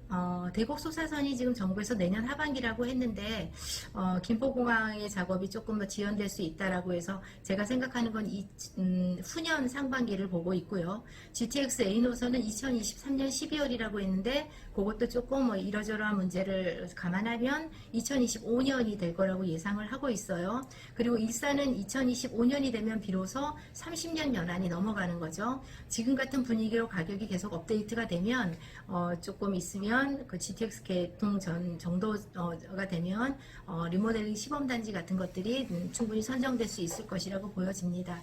대곡 소사선이 지금 정부에서 내년 하반기라고 했는데 김포공항의 작업이 조금 더 지연될 수 있다라고 해서 제가 생각하는 건 후년 상반기를 보고 있고요. GTX A 노선은 2023년 12월이라고 했는데 그것도 조금 뭐 이러저러한 문제를 감안하면 2025년이 될 거라고 예상을 하고 있어요. 그리고 일산은 2025년이 되면 비로소 30년 연한이 넘어가는 거죠. 지금 같은 분위기로 가격이 계속 업데이트가 되면 조금 있으면 그 GTX 개통 전 정도가 되면 리모델링 시범단지 같은 것들이 충분히 선정될 수 있을 것이라고 보여집니다.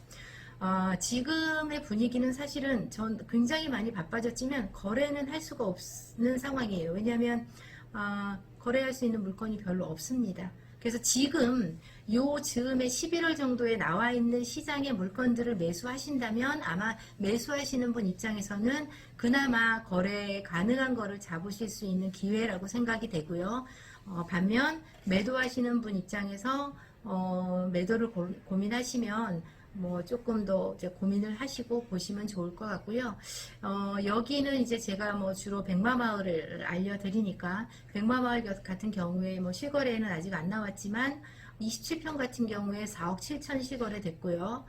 지금의 분위기는 사실은 전 굉장히 많이 바빠졌지만 거래는 할 수가 없는 상황이에요. 왜냐하면 거래할 수 있는 물건이 별로 없습니다. 그래서 지금 요 즈음에 11월 정도에 나와 있는 시장의 물건들을 매수하신다면 아마 매수하시는 분 입장에서는 그나마 거래 가능한 거를 잡으실 수 있는 기회라고 생각이 되고요. 반면 매도하시는 분 입장에서 매도를 고민하시면 뭐 조금 더 이제 고민을 하시고 보시면 좋을 것 같고요. 여기는 이제 제가 뭐 주로 백마마을을 알려드리니까 백마마을 같은 경우에 뭐 실거래는 아직 안 나왔지만 27평 같은 경우에 4억 7천 실거래 됐고요.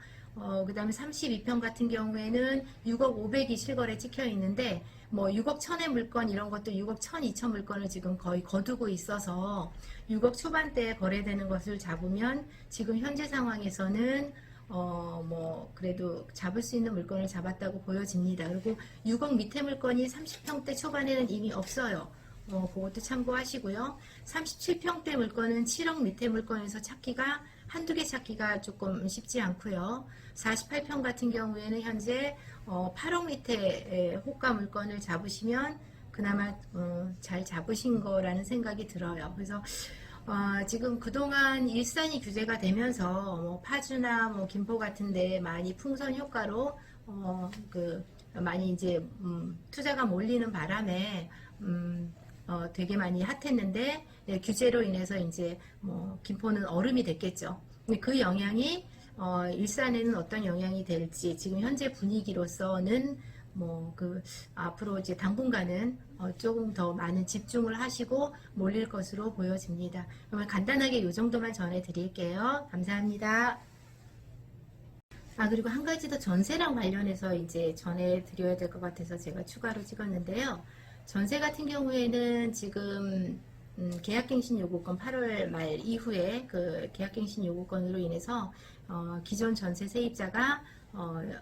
그 다음에 32평 같은 경우에는 6억 500이 실거래 찍혀 있는데 뭐 6억 1000의 물건 이런 것도 6억 1000, 2000 물건을 지금 거의 거두고 있어서 6억 초반대에 거래되는 것을 잡으면 지금 현재 상황에서는 뭐 그래도 잡을 수 있는 물건을 잡았다고 보여집니다. 그리고 6억 밑에 물건이 30평대 초반에는 이미 없어요. 그것도 참고하시고요. 37평대 물건은 7억 밑에 물건에서 찾기가 한두 개 찾기가 조금 쉽지 않고요. 48평 같은 경우에는 현재 8억 밑에 호가 물건을 잡으시면 그나마 잘 잡으신 거라는 생각이 들어요. 그래서 지금 그동안 일산이 규제가 되면서 뭐 파주나 뭐 김포 같은데 많이 풍선 효과로 많이 이제 투자가 몰리는 바람에 되게 많이 핫했는데 규제로 인해서 이제 뭐 김포는 얼음이 됐겠죠. 근데 그 영향이 일산에는 어떤 영향이 될지 지금 현재 분위기로서는 뭐 앞으로 이제 당분간은 조금 더 많은 집중을 하시고 몰릴 것으로 보여집니다. 그러면 간단하게 이 정도만 전해드릴게요. 감사합니다. 그리고 한 가지 더 전세랑 관련해서 이제 전해드려야 될 것 같아서 제가 추가로 찍었는데요. 전세 같은 경우에는 지금 계약갱신 요구권 8월 말 이후에 그 계약갱신 요구권으로 인해서 기존 전세 세입자가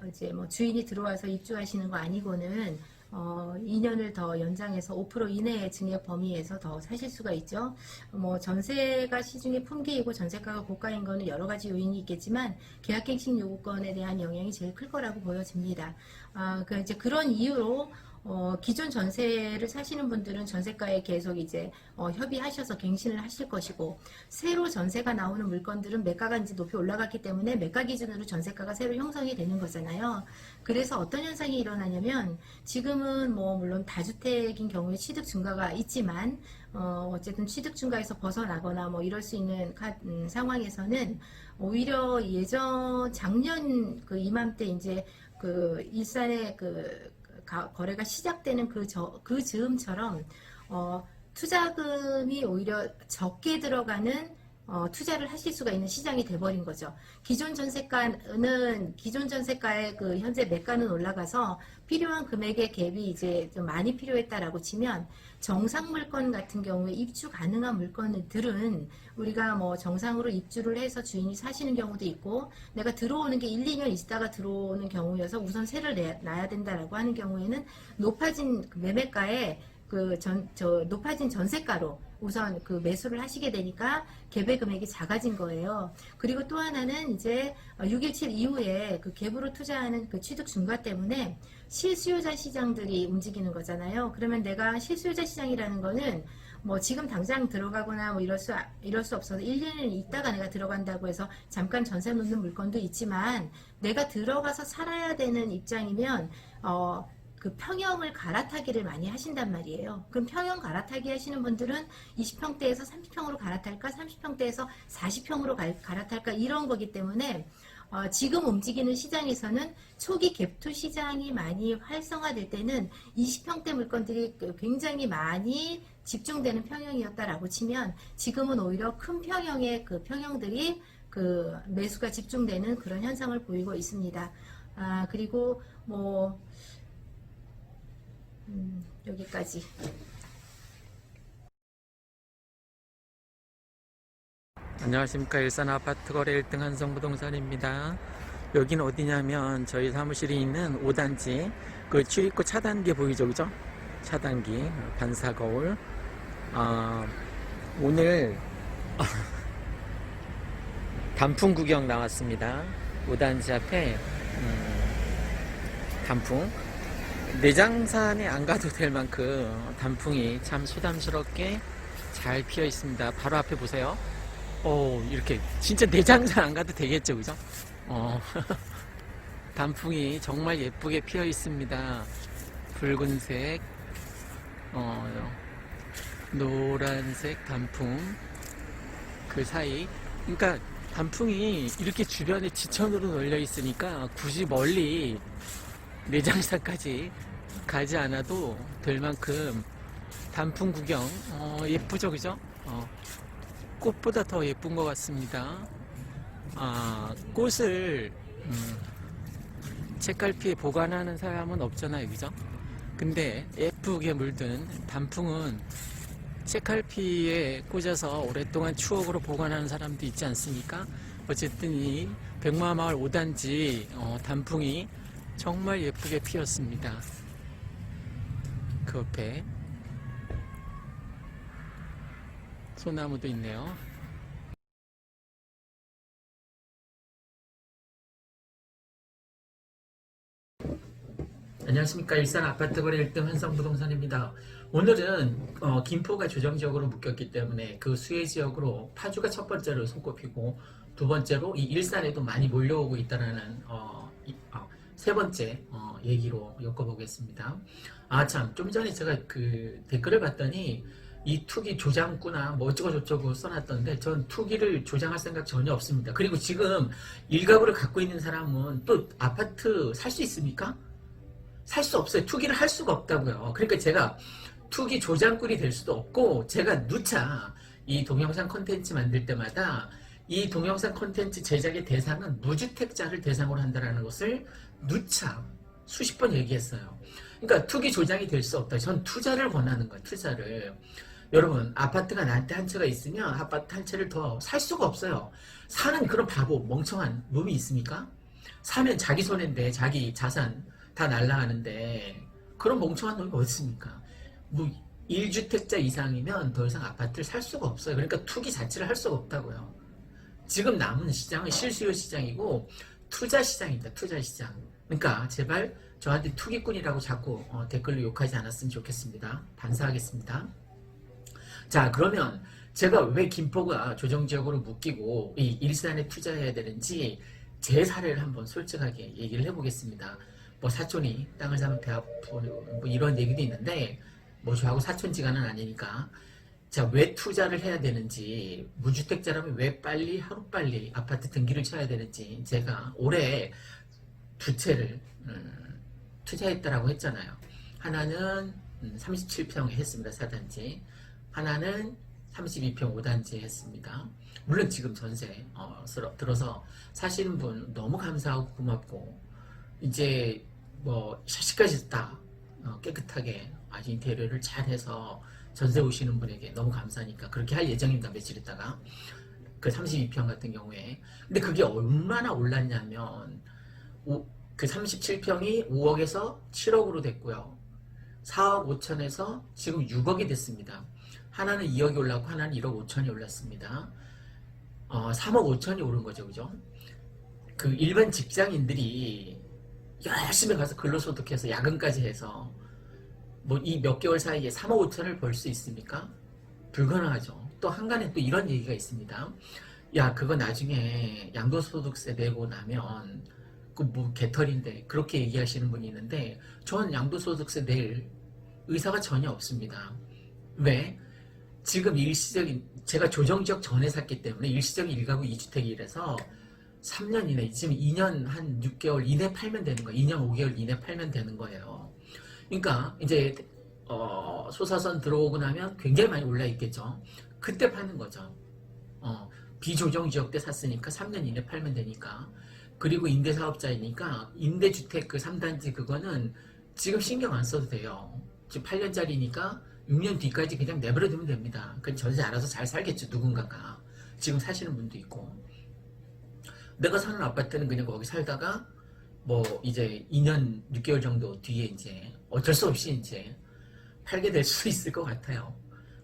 이제 뭐 주인이 들어와서 입주하시는 거 아니고는 2년을 더 연장해서 5% 이내의 증액 범위에서 더 사실 수가 있죠. 뭐 전세가 시중에 품귀이고 전세가가 고가인 거는 여러 가지 요인이 있겠지만 계약갱신 요구권에 대한 영향이 제일 클 거라고 보여집니다. 이제 그런 이유로 기존 전세를 사시는 분들은 전세가에 계속 이제 협의하셔서 갱신을 하실 것이고, 새로 전세가 나오는 물건들은 매가가 이제 높이 올라갔기 때문에 매가 기준으로 전세가가 새로 형성이 되는 거잖아요. 그래서 어떤 현상이 일어나냐면 지금은 뭐 물론 다주택인 경우에 취득 증가가 있지만 어쨌든 취득 증가에서 벗어나거나 뭐 이럴 수 있는 상황에서는 오히려 작년 그 이맘때 이제 그 일산의 거래가 시작되는 그 즈음처럼 투자금이 오히려 적게 들어가는 투자를 하실 수가 있는 시장이 돼버린 거죠. 기존 전세가의 그 현재 매가는 올라가서 필요한 금액의 갭이 이제 좀 많이 필요했다라고 치면 정상 물건 같은 경우에 입주 가능한 물건들은 우리가 뭐 정상으로 입주를 해서 주인이 사시는 경우도 있고 내가 들어오는 게 1, 2년 있다가 들어오는 경우여서 우선 세를 놔야 된다라고 하는 경우에는 높아진 매매가에 높아진 전세가로 우선 매수를 하시게 되니까 갭의 금액이 작아진 거예요. 그리고 또 하나는 이제 6.17 이후에 갭으로 투자하는 취득 증가 때문에 실수요자 시장들이 움직이는 거잖아요. 그러면 내가 실수요자 시장이라는 거는 뭐 지금 당장 들어가거나 뭐 이럴 수 없어서 1, 2년 있다가 내가 들어간다고 해서 잠깐 전세 놓는 물건도 있지만 내가 들어가서 살아야 되는 입장이면 그 평형을 갈아타기를 많이 하신단 말이에요. 그럼 평형 갈아타기 하시는 분들은 20평대에서 30평으로 갈아탈까, 30평대에서 40평으로 갈아탈까 이런 거기 때문에 지금 움직이는 시장에서는 초기 갭투 시장이 많이 활성화될 때는 20평대 물건들이 굉장히 많이 집중되는 평형이었다라고 치면 지금은 오히려 큰 평형의 그 평형들이 그 매수가 집중되는 그런 현상을 보이고 있습니다. 그리고 뭐 여기까지. 안녕하십니까. 일산 아파트 거래 1등 한성부동산입니다. 여기는 어디냐면 저희 사무실이 있는 5단지 그 출입구 차단기 보이죠, 그죠? 차단기 반사거울. 오늘 단풍 구경 나왔습니다. 5단지 앞에 단풍 내장산에 안 가도 될 만큼 단풍이 참 소담스럽게 잘 피어 있습니다. 바로 앞에 보세요. 이렇게 진짜 내장산 안 가도 되겠죠, 그죠? 단풍이 정말 예쁘게 피어 있습니다. 붉은색, 노란색 단풍 그 사이, 그러니까 단풍이 이렇게 주변에 지천으로 널려 있으니까 굳이 멀리 내장산까지 가지 않아도 될 만큼 단풍 구경 예쁘죠, 그죠? 꽃보다 더 예쁜 것 같습니다. 꽃을 책갈피에 보관하는 사람은 없잖아요, 그죠? 근데 예쁘게 물든 단풍은 책갈피에 꽂아서 오랫동안 추억으로 보관하는 사람도 있지 않습니까? 어쨌든 이 백마마을 5단지 단풍이 정말 예쁘게 피었습니다. 그 옆에 소나무도 있네요. 안녕하십니까. 일산 아파트 거래 1등 한성부동산입니다. 오늘은 김포가 조정지역으로 묶였기 때문에 그 수혜 지역으로 파주가 첫 번째로 손꼽히고 두 번째로 이 일산에도 많이 몰려오고 있다는 세 번째 얘기로 엮어보겠습니다. 참, 좀 전에 제가 그 댓글을 봤더니 이 투기 조장구나 뭐 어쩌고저쩌고 써놨던데 전 투기를 조장할 생각 전혀 없습니다. 그리고 지금 일가구를 갖고 있는 사람은 또 아파트 살 수 있습니까? 살 수 없어요. 투기를 할 수가 없다고요. 그러니까 제가 투기 조장꾼이 될 수도 없고, 제가 누차 이 동영상 콘텐츠 만들 때마다 이 동영상 콘텐츠 제작의 대상은 무주택자를 대상으로 한다는 것을 누차 수십 번 얘기했어요. 그러니까 투기 조장이 될 수 없다. 전 투자를 권하는 거예요. 투자를. 여러분, 아파트가 나한테 한 채가 있으면 아파트 한 채를 더 살 수가 없어요. 사는 그런 바보 멍청한 놈이 있습니까? 사면 자기 손해인데 자기 자산 다 날라가는데 그런 멍청한 놈이 어디 있습니까? 뭐 1주택자 이상이면 더 이상 아파트를 살 수가 없어요. 그러니까 투기 자체를 할 수가 없다고요. 지금 남은 시장은 실수요 시장이고 투자 시장입니다. 투자 시장. 그러니까 제발 저한테 투기꾼이라고 자꾸 댓글로 욕하지 않았으면 좋겠습니다. 반사하겠습니다. 자, 그러면 제가 왜 김포가 조정지역으로 묶이고 이 일산에 투자해야 되는지 제 사례를 한번 솔직하게 얘기를 해보겠습니다. 뭐 사촌이 땅을 사면 배 아프고 뭐 이런 얘기도 있는데 뭐 저하고 사촌지간은 아니니까, 자, 왜 투자를 해야 되는지, 무주택자라면 왜 빨리 하루빨리 아파트 등기를 쳐야 되는지 제가 올해 두 채를 투자했다라고 했잖아요. 하나는 37평에 했습니다. 4단지. 하나는 32평 5단지에 했습니다. 물론 지금 전세 들어서 사시는 분 너무 감사하고 고맙고, 이제 뭐 샤시까지 다 깨끗하게 아주 인테리어를 잘 해서 전세 오시는 분에게 너무 감사하니까 그렇게 할 예정입니다. 며칠 있다가. 그 32평 같은 경우에. 근데 그게 얼마나 올랐냐면 그 37평이 5억에서 7억으로 됐고요. 4억 5천에서 지금 6억이 됐습니다. 하나는 2억이 올랐고 하나는 1억 5천이 올랐습니다. 3억 5천이 오른 거죠. 그죠? 그 일반 직장인들이 열심히 가서 근로소득해서 야근까지 해서 뭐 이 몇 개월 사이에 3억 5천을 벌 수 있습니까? 불가능하죠. 또 한간에 또 이런 얘기가 있습니다. 야, 그거 나중에 양도소득세 내고 나면 그 뭐 개털인데 그렇게 얘기하시는 분이 있는데 전 양도소득세 낼 의사가 전혀 없습니다. 왜? 지금 일시적인 제가 조정지역 전에 샀기 때문에 일시적인 1가구 2주택이라서 3년 이내 지금 2년 한 6개월 이내 팔면 되는 거예요. 2년 5개월 이내 팔면 되는 거예요. 그러니까 이제 소사선 들어오고 나면 굉장히 많이 올라 있겠죠. 그때 파는 거죠. 비조정 지역 때 샀으니까 3년 이내 팔면 되니까. 그리고 임대사업자이니까 임대주택 그 3단지 그거는 지금 신경 안 써도 돼요. 지금 8년짜리니까 6년 뒤까지 그냥 내버려 두면 됩니다. 그 전세 알아서 잘 살겠죠. 누군가가. 지금 사시는 분도 있고. 내가 사는 아파트는 그냥 거기 살다가 뭐 이제 2년 6개월 정도 뒤에 이제 어쩔 수 없이 이제 팔게 될 수 있을 것 같아요.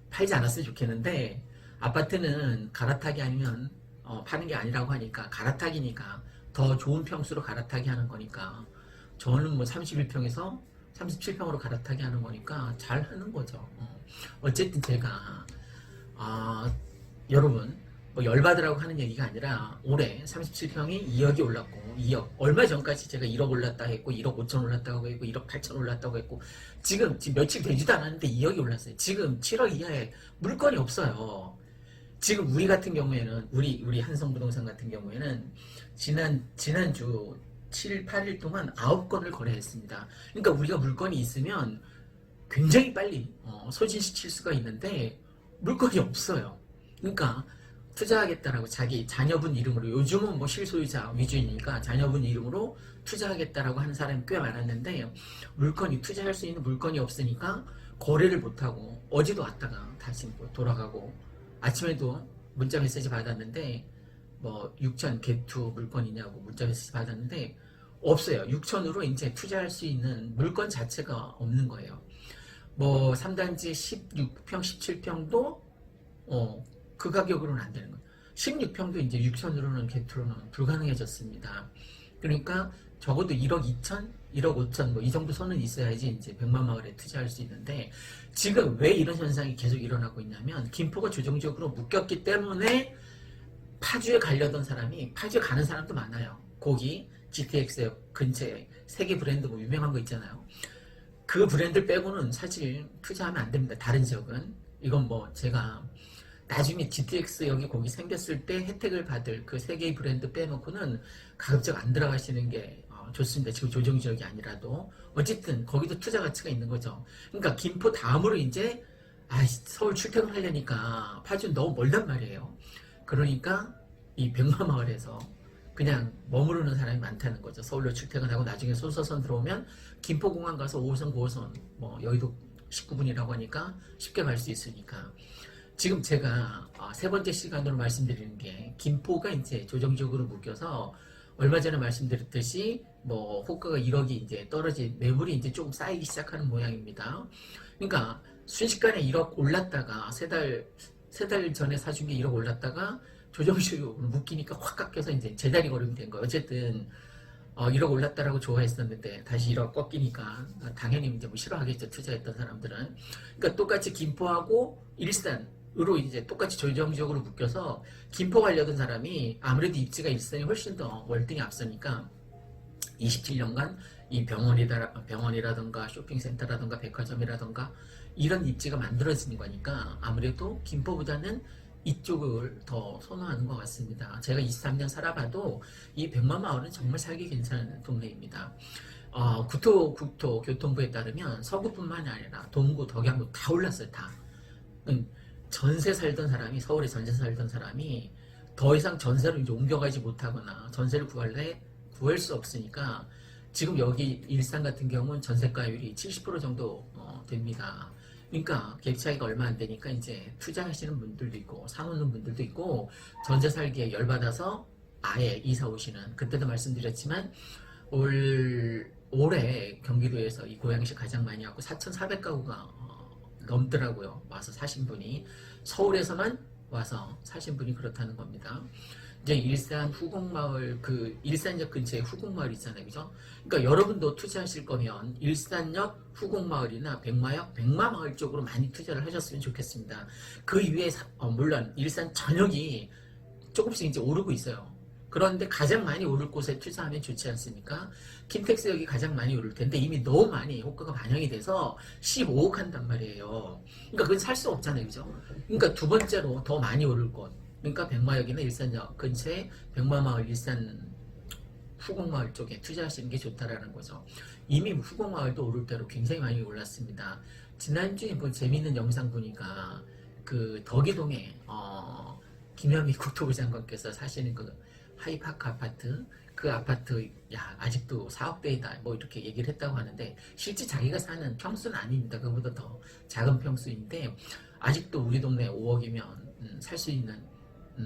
팔지 않았으면 좋겠는데 아파트는 갈아타기 아니면 파는 게 아니라고 하니까 갈아타기니까 더 좋은 평수로 갈아타기 하는 거니까 저는 뭐 31평에서 37평으로 갈아타기 하는 거니까 잘 하는 거죠. 어쨌든 제가 여러분 뭐 열받으라고 하는 얘기가 아니라 올해 37평이 2억이 올랐고 2억 얼마 전까지 제가 1억 올랐다 했고 1억 5천 올랐다고 했고 1억 8천 올랐다고 했고 지금 며칠 되지도 않았는데 2억이 올랐어요. 지금 7억 이하에 물건이 없어요. 지금 우리 같은 경우에는 우리 한성부동산 같은 경우에는 지난주 7, 8일 동안 9건을 거래했습니다. 그러니까 우리가 물건이 있으면 굉장히 빨리 소진시킬 수가 있는데 물건이 없어요. 그러니까 투자하겠다라고 자기 자녀분 이름으로 요즘은 뭐 실소유자 위주이니까 자녀분 이름으로 투자하겠다라고 하는 사람이 꽤 많았는데 물건이 투자할 수 있는 물건이 없으니까 거래를 못하고 어제도 왔다가 다시 뭐 돌아가고 아침에도 문자 메시지 받았는데 뭐 6천 개투 물건이냐고 문자 메시지 받았는데 없어요. 6천으로 이제 투자할 수 있는 물건 자체가 없는 거예요. 뭐 3단지 16평 17평도 그 가격으로는 안 되는 거예요. 16평도 이제 6천으로는 개투로는 불가능해졌습니다. 그러니까 적어도 1억 2천, 1억 5천 뭐 이 정도 선은 있어야지 이제 백만마을에 투자할 수 있는데 지금 왜 이런 현상이 계속 일어나고 있냐면 김포가 조정적으로 묶였기 때문에 파주에 가려던 사람이 파주에 가는 사람도 많아요. 거기 GTX 근처에 세계 브랜드 뭐 유명한 거 있잖아요. 그 브랜드 빼고는 사실 투자하면 안 됩니다. 다른 지역은. 이건 뭐 제가 나중에 GTX 여기 거기 생겼을 때 혜택을 받을 그 세 개의 브랜드 빼놓고는 가급적 안 들어가시는 게 좋습니다. 지금 조정 지역이 아니라도. 어쨌든 거기도 투자 가치가 있는 거죠. 그러니까 김포 다음으로 이제 서울 출퇴근하려니까 파주는 너무 멀단 말이에요. 그러니까 이 백마마을에서 그냥 머무르는 사람이 많다는 거죠. 서울로 출퇴근하고 나중에 소서선 들어오면 김포공항 가서 5호선, 9호선 뭐 여의도 19분이라고 하니까 쉽게 갈 수 있으니까. 지금 제가 세 번째 시간으로 말씀드리는 게 김포가 이제 조정적으로 묶여서 얼마 전에 말씀드렸듯이 뭐 호가가 1억이 이제 떨어진 매물이 이제 조금 쌓이기 시작하는 모양입니다. 그러니까 순식간에 1억 올랐다가 세 달 전에 사준 게 1억 올랐다가 조정식으로 묶이니까 확 깎여서 이제 제자리 걸음이 된 거예요. 어쨌든 1억 올랐다라고 좋아했었는데 다시 1억 꺾이니까 당연히 이제 뭐 싫어하겠죠. 투자했던 사람들은. 그러니까 똑같이 김포하고 일산으로 이제 똑같이 조정적으로 묶여서 김포 가려던 사람이 아무래도 입지가 일산이 훨씬 더 월등히 앞서니까 27년간 이 병원이라든가 쇼핑센터라든가 백화점이라든가 이런 입지가 만들어지는 거니까 아무래도 김포보다는 이쪽을 더 선호하는 것 같습니다. 제가 23년 살아봐도 이 백마마을은 정말 살기 괜찮은 동네입니다. 국토교통부에 따르면 서구뿐만 아니라 동구, 덕양도 다 올랐어요. 다. 전세 살던 사람이 서울에 전세 살던 사람이 더 이상 전세로 이제 옮겨가지 못하거나 전세를 구할 수 없으니까 지금 여기 일산 같은 경우는 전세가율이 70% 정도 됩니다. 그러니까 갭 차이가 얼마 안 되니까 이제 투자하시는 분들도 있고 사놓는 분들도 있고 전세 살기에 열받아서 아예 이사 오시는. 그때도 말씀드렸지만 올해 경기도에서 이 고양시 가장 많이 왔고 4,400가구가 넘더라고요. 와서 사신 분이. 서울에서만 와서 사신 분이 그렇다는 겁니다. 이제 일산 후곡마을 그 일산역 근처에 후곡마을 있잖아요, 그죠? 그러니까 여러분도 투자하실 거면 일산역 후곡마을이나 백마역 백마마을 쪽으로 많이 투자를 하셨으면 좋겠습니다. 그 위에 물론 일산 전역이 조금씩 이제 오르고 있어요. 그런데 가장 많이 오를 곳에 투자하면 좋지 않습니까? 킨텍스역이 가장 많이 오를 텐데 이미 너무 많이 호가가 반영이 돼서 15억 한단 말이에요. 그러니까 그건 살 수 없잖아요, 그죠? 그러니까 두 번째로 더 많이 오를 곳. 그러니까 백마역이나 일산역 근처에 백마마을, 일산 후곡마을 쪽에 투자하시는 게 좋다라는 거죠. 이미 후곡마을도 오를 대로 굉장히 많이 올랐습니다. 지난주에 뭐 재미있는 영상 보니까 그 덕이동에 김현미 국토부 장관께서 사시는 그 하이파크 아파트, 그 아파트 야 아직도 4억대이다 뭐 이렇게 얘기를 했다고 하는데 실제 자기가 사는 평수는 아닙니다. 그보다 더 작은 평수인데 아직도 우리 동네 5억이면 살 수 있는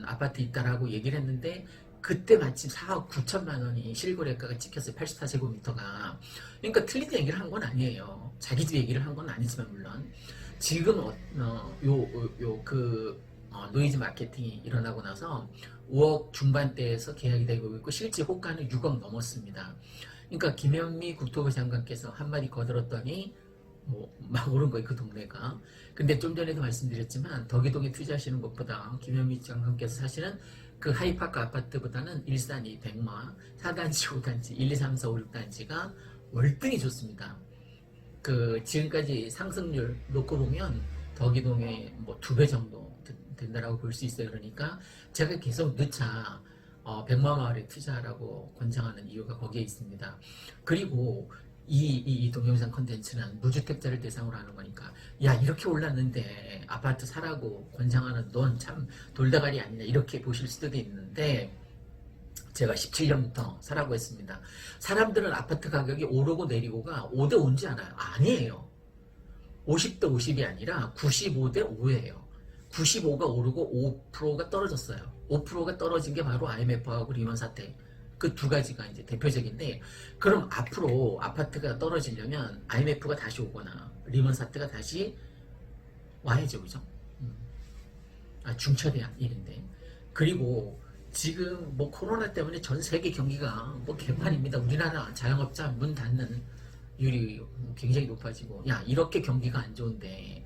아파트 있다라고 얘기를 했는데 그때 마침 4억 9천만 원이 실거래가가 찍혔어요. 84제곱미터가. 그러니까 틀린 얘기를 한 건 아니에요. 자기 집 얘기를 한 건 아니지만 물론 지금 노이즈 마케팅이 일어나고 나서 5억 중반대에서 계약이 되고 있고 실제 호가는 6억 넘었습니다. 그러니까 김현미 국토부 장관께서 한마디 거들었더니 막 오른 거예요, 그 동네가. 근데 좀 전에도 말씀드렸지만 덕이동에 투자하시는 것보다 김현미 장관께서 사실은 그 하이파크 아파트보다는 일산이 백마 4단지, 5단지, 1, 2, 3, 4, 5, 6단지가 월등히 좋습니다. 그 지금까지 상승률 놓고 보면 덕이동에 뭐 2배 정도 된다라고 볼 수 있어요. 그러니까 제가 계속 누차 백마마을에 투자하라고 권장하는 이유가 거기에 있습니다. 그리고 이 동영상 컨텐츠는 무주택자를 대상으로 하는 거니까 야 이렇게 올랐는데 아파트 사라고 권장하는 넌 참 돌다가리 아니냐 이렇게 보실 수도 있는데 제가 17년부터 사라고 했습니다. 사람들은 아파트 가격이 오르고 내리고가 5대 5인지 알아요? 아니에요. 50대 50이 아니라 95대 5예요. 95가 오르고 5%가 떨어졌어요. 5%가 떨어진 게 바로 IMF하고 리먼 사태. 그 두 가지가 이제 대표적인데, 그럼 앞으로 아파트가 떨어지려면 IMF가 다시 오거나 리먼 사태가 다시 와야죠, 그죠? 중차대한 일인데. 그리고 지금 뭐 코로나 때문에 전 세계 경기가 뭐 개판입니다. 우리나라 자영업자 문 닫는 율이 굉장히 높아지고, 야 이렇게 경기가 안 좋은데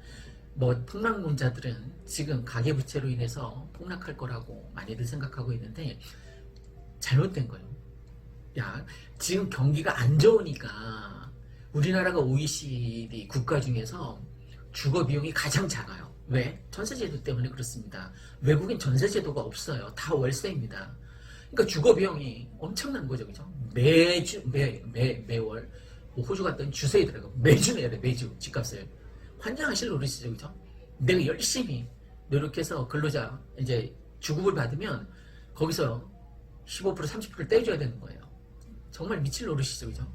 뭐 폭락론자들은 지금 가계부채로 인해서 폭락할 거라고 많이들 생각하고 있는데 잘못된 거예요. 야 지금 경기가 안 좋으니까 우리나라가 OECD 국가 중에서 주거 비용이 가장 작아요. 왜? 전세제도 때문에 그렇습니다. 외국엔 전세제도가 없어요. 다 월세입니다. 그러니까 주거 비용이 엄청난 거죠, 그죠? 매월 뭐 호주 갔더니 주세에 들어가 매주 내야 돼, 매주 집값을. 환장하실 노릇이죠, 그죠? 내가 열심히 노력해서 근로자 이제 주급을 받으면 거기서 15% 30%를 떼줘야 되는 거예요. 정말 미칠 노릇이죠, 그죠?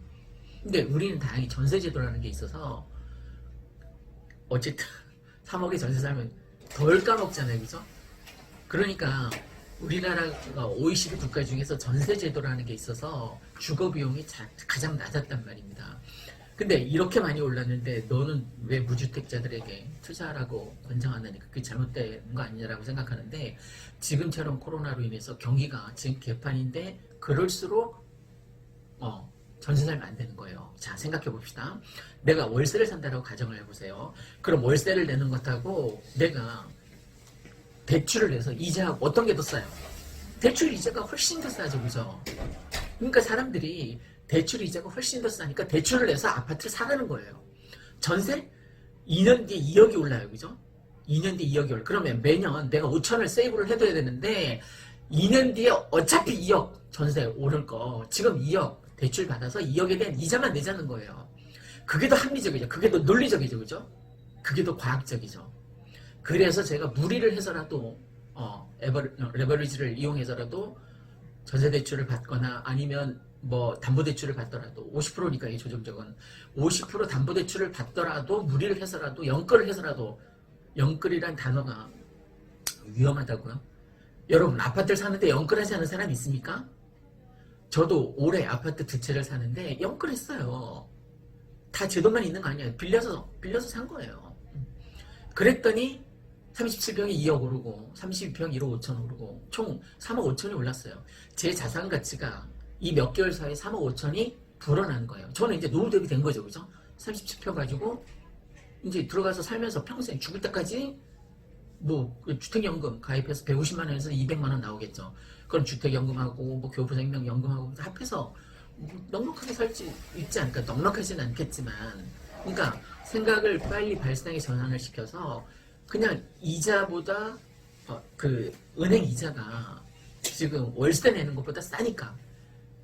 근데 우리는 다행히 전세제도라는 게 있어서 어쨌든 3억에 전세 살면 덜 까먹잖아요, 그죠? 그러니까 우리나라가 OECD 국가 중에서 전세제도라는 게 있어서 주거 비용이 가장 낮았단 말입니다. 근데 이렇게 많이 올랐는데 너는 왜 무주택자들에게 투자하라고 권장하느냐, 그게 잘못된 거 아니냐라고 생각하는데, 지금처럼 코로나로 인해서 경기가 지금 개판인데 그럴수록 전세 살면 안 되는 거예요. 자, 생각해 봅시다. 내가 월세를 산다라고 가정을 해보세요. 그럼 월세를 내는 것하고 내가 대출을 내서 이자하고 어떤 게 더 싸요? 대출 이자가 훨씬 더 싸죠, 그죠? 그러니까 사람들이 대출 이자가 훨씬 더 싸니까 대출을 내서 아파트를 사라는 거예요. 전세? 2년 뒤에 2억이 올라요, 그죠? 2년 뒤에 2억이 올라. 그러면 매년 내가 5천을 세이브를 해둬야 되는데 2년 뒤에 어차피 2억 전세 오를 거 지금 2억 대출 받아서 2억에 대한 이자만 내자는 거예요. 그게 더 합리적이죠. 그게 더 논리적이죠, 그죠? 그게 더 과학적이죠. 그래서 제가 무리를 해서라도 레버리지를 이용해서라도 전세 대출을 받거나 아니면 뭐 담보대출을 받더라도 50%니까 이 조정적은 50% 담보대출을 받더라도 무리를 해서라도 영끌을 해서라도, 영끌이란 단어가 위험하다고요? 여러분 아파트를 사는데 영끌하지 않은 사람 있습니까? 저도 올해 아파트 2채를 사는데 영끌했어요. 다 제 돈만 있는 거 아니에요. 빌려서 산 거예요. 그랬더니 37평이 2억 오르고 32평 1억 5천 오르고 총 3억 5천이 올랐어요. 제 자산 가치가 이 몇 개월 사이에 3억 5천이 불어난 거예요. 저는 이제 노후 대비 된 거죠. 그죠? 37평 가지고 이제 들어가서 살면서 평생 죽을 때까지 뭐 주택연금 가입해서 150만 원에서 200만 원 나오겠죠. 그럼 주택연금하고 뭐 교부생명연금하고 합해서 넉넉하게 살지 있지 않을까. 넉넉하지는 않겠지만, 그러니까 생각을 빨리 발상의 전환을 시켜서 그냥 이자보다 그 은행 이자가 지금 월세 내는 것보다 싸니까,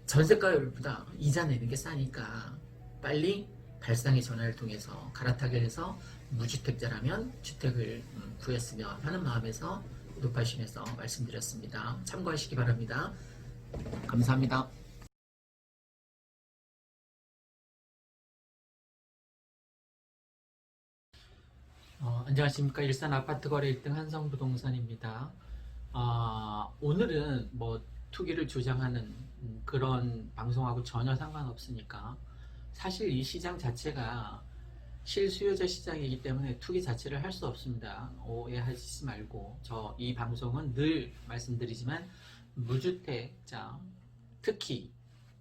전세가율보다 이자 내는 게 싸니까 빨리 발상의 전환을 통해서 갈아타기를 해서 무주택자라면 주택을 구했으면 하는 마음에서 높아심에서 말씀드렸습니다. 참고하시기 바랍니다. 감사합니다. 안녕하십니까. 일산 아파트 거래 1등 한성부동산입니다. 오늘은 뭐 투기를 조장하는 그런 방송하고 전혀 상관없으니까, 사실 이 시장 자체가 실수요자 시장이기 때문에 투기 자체를 할 수 없습니다. 오해하시지 말고, 이 방송은 늘 말씀드리지만 무주택자, 특히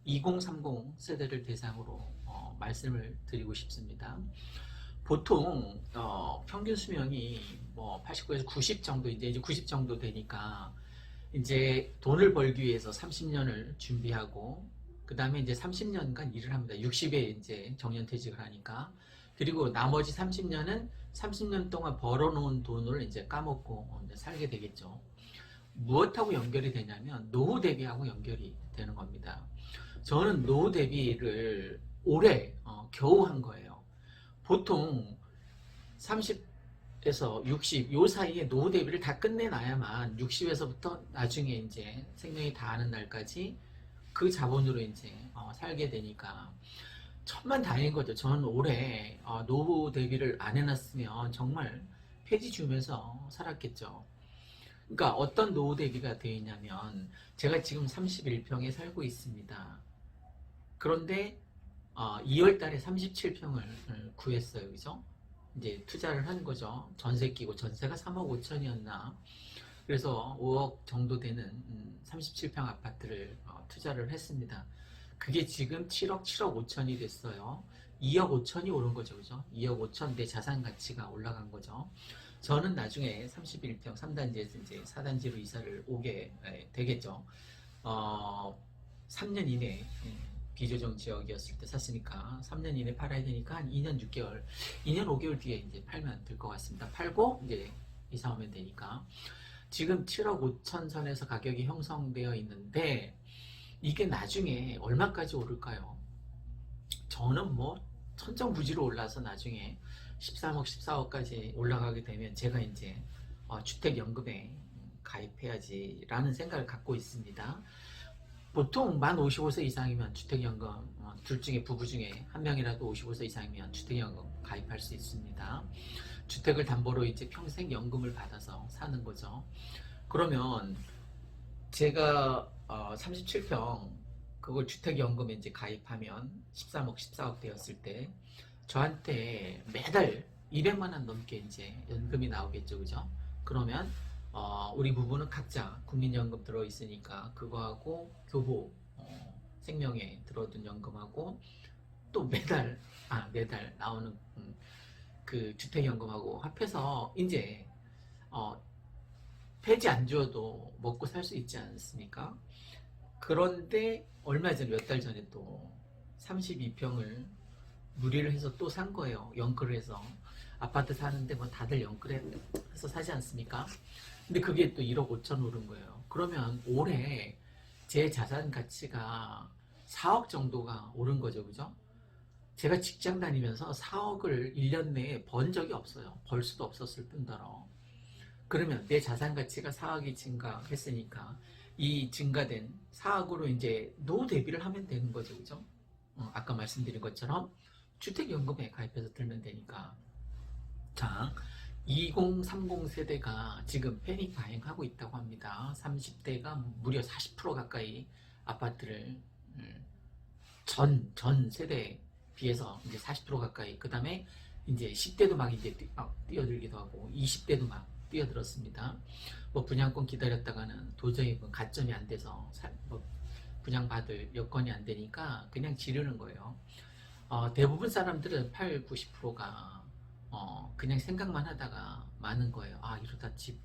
2030 세대를 대상으로 말씀을 드리고 싶습니다. 보통 평균 수명이 뭐 89에서 90 정도, 이제 90 정도 되니까 이제 돈을 벌기 위해서 30년을 준비하고, 그 다음에 이제 30년간 일을 합니다. 60에 이제 정년퇴직을 하니까. 그리고 나머지 30년은 30년 동안 벌어놓은 돈을 이제 까먹고 이제 살게 되겠죠. 무엇하고 연결이 되냐면 노후 대비하고 연결이 되는 겁니다. 저는 노후 대비를 올해 겨우 한 거예요. 보통 30에서 60 요 사이에 노후 대비를 다 끝내놔야만 60에서부터 나중에 이제 생명이 다하는 날까지 그 자본으로 이제 살게 되니까 천만다행인 거죠. 저는 올해 노후 대비를 안 해놨으면 정말 폐지 주면서 살았겠죠. 그러니까 어떤 노후 대비가 되어 있냐면, 제가 지금 31평에 살고 있습니다. 그런데 2월 달에 37평을 구했어요. 그죠? 이제 투자를 한 거죠. 전세 끼고, 전세가 3억 5천이었나? 그래서 5억 정도 되는 37평 아파트를 투자를 했습니다. 그게 지금 7억 5천이 됐어요. 2억 5천이 오른 거죠. 그죠? 2억 5천 내 자산 가치가 올라간 거죠. 저는 나중에 31평 3단지에서 이제 4단지로 이사를 오게 되겠죠. 3년 이내 비조정 지역이었을 때 샀으니까 3년 이내 팔아야 되니까 한 2년 6개월, 2년 5개월 뒤에 이제 팔면 될 것 같습니다. 팔고 이제 이사 오면 되니까. 지금 7억 5천 선에서 가격이 형성되어 있는데, 이게 나중에 얼마까지 오를까요? 저는 뭐 천정부지로 올라서 나중에 13억, 14억까지 올라가게 되면 제가 이제 주택연금에 가입해야지 라는 생각을 갖고 있습니다. 보통 만 55세 이상이면 주택연금, 둘 중에 부부 중에 한 명이라도 55세 이상이면 주택연금 가입할 수 있습니다. 주택을 담보로 이제 평생 연금을 받아서 사는 거죠. 그러면 제가 37평 그걸 주택연금에 이제 가입하면 13억, 14억 되었을 때 저한테 매달 200만 원 넘게 이제 연금이 나오겠죠. 그죠? 그러면 우리 부부는 각자 국민연금 들어있으니까 그거하고 교보 생명에 들어둔 연금하고 또 매달 나오는 그 주택연금하고 합해서 이제 폐지 안 지어도 먹고 살 수 있지 않습니까? 그런데 얼마 전에, 몇 달 전에 또 32평을 무리를 해서 또 산 거예요. 영끌을 해서. 아파트 사는데 뭐 다들 영끌해서 사지 않습니까? 근데 그게 또 1억 5천 오른 거예요. 그러면 올해 제 자산 가치가 4억 정도가 오른 거죠. 그죠? 제가 직장 다니면서 4억을 1년 내에 번 적이 없어요. 벌 수도 없었을 뿐더러. 그러면 내 자산 가치가 4억이 증가했으니까 이 증가된 4억으로 이제 노후 대비를 하면 되는 거죠. 그죠? 아까 말씀드린 것처럼 주택연금에 가입해서 들면 되니까. 자, 2030 세대가 지금 패닉 바잉하고 있다고 합니다. 30대가 무려 40% 가까이 아파트를 전 세대에 비해서 이제 40% 가까이, 그 다음에 이제 10대도 막 이제 뛰어들기도 하고 20대도 막 뛰어들었습니다. 뭐 분양권 기다렸다가는 도저히 뭐 가점이 안 돼서 뭐 분양받을 여건이 안 되니까 그냥 지르는 거예요. 대부분 사람들은 8, 90%가 그냥 생각만 하다가 마는 거예요. 아, 이러다 집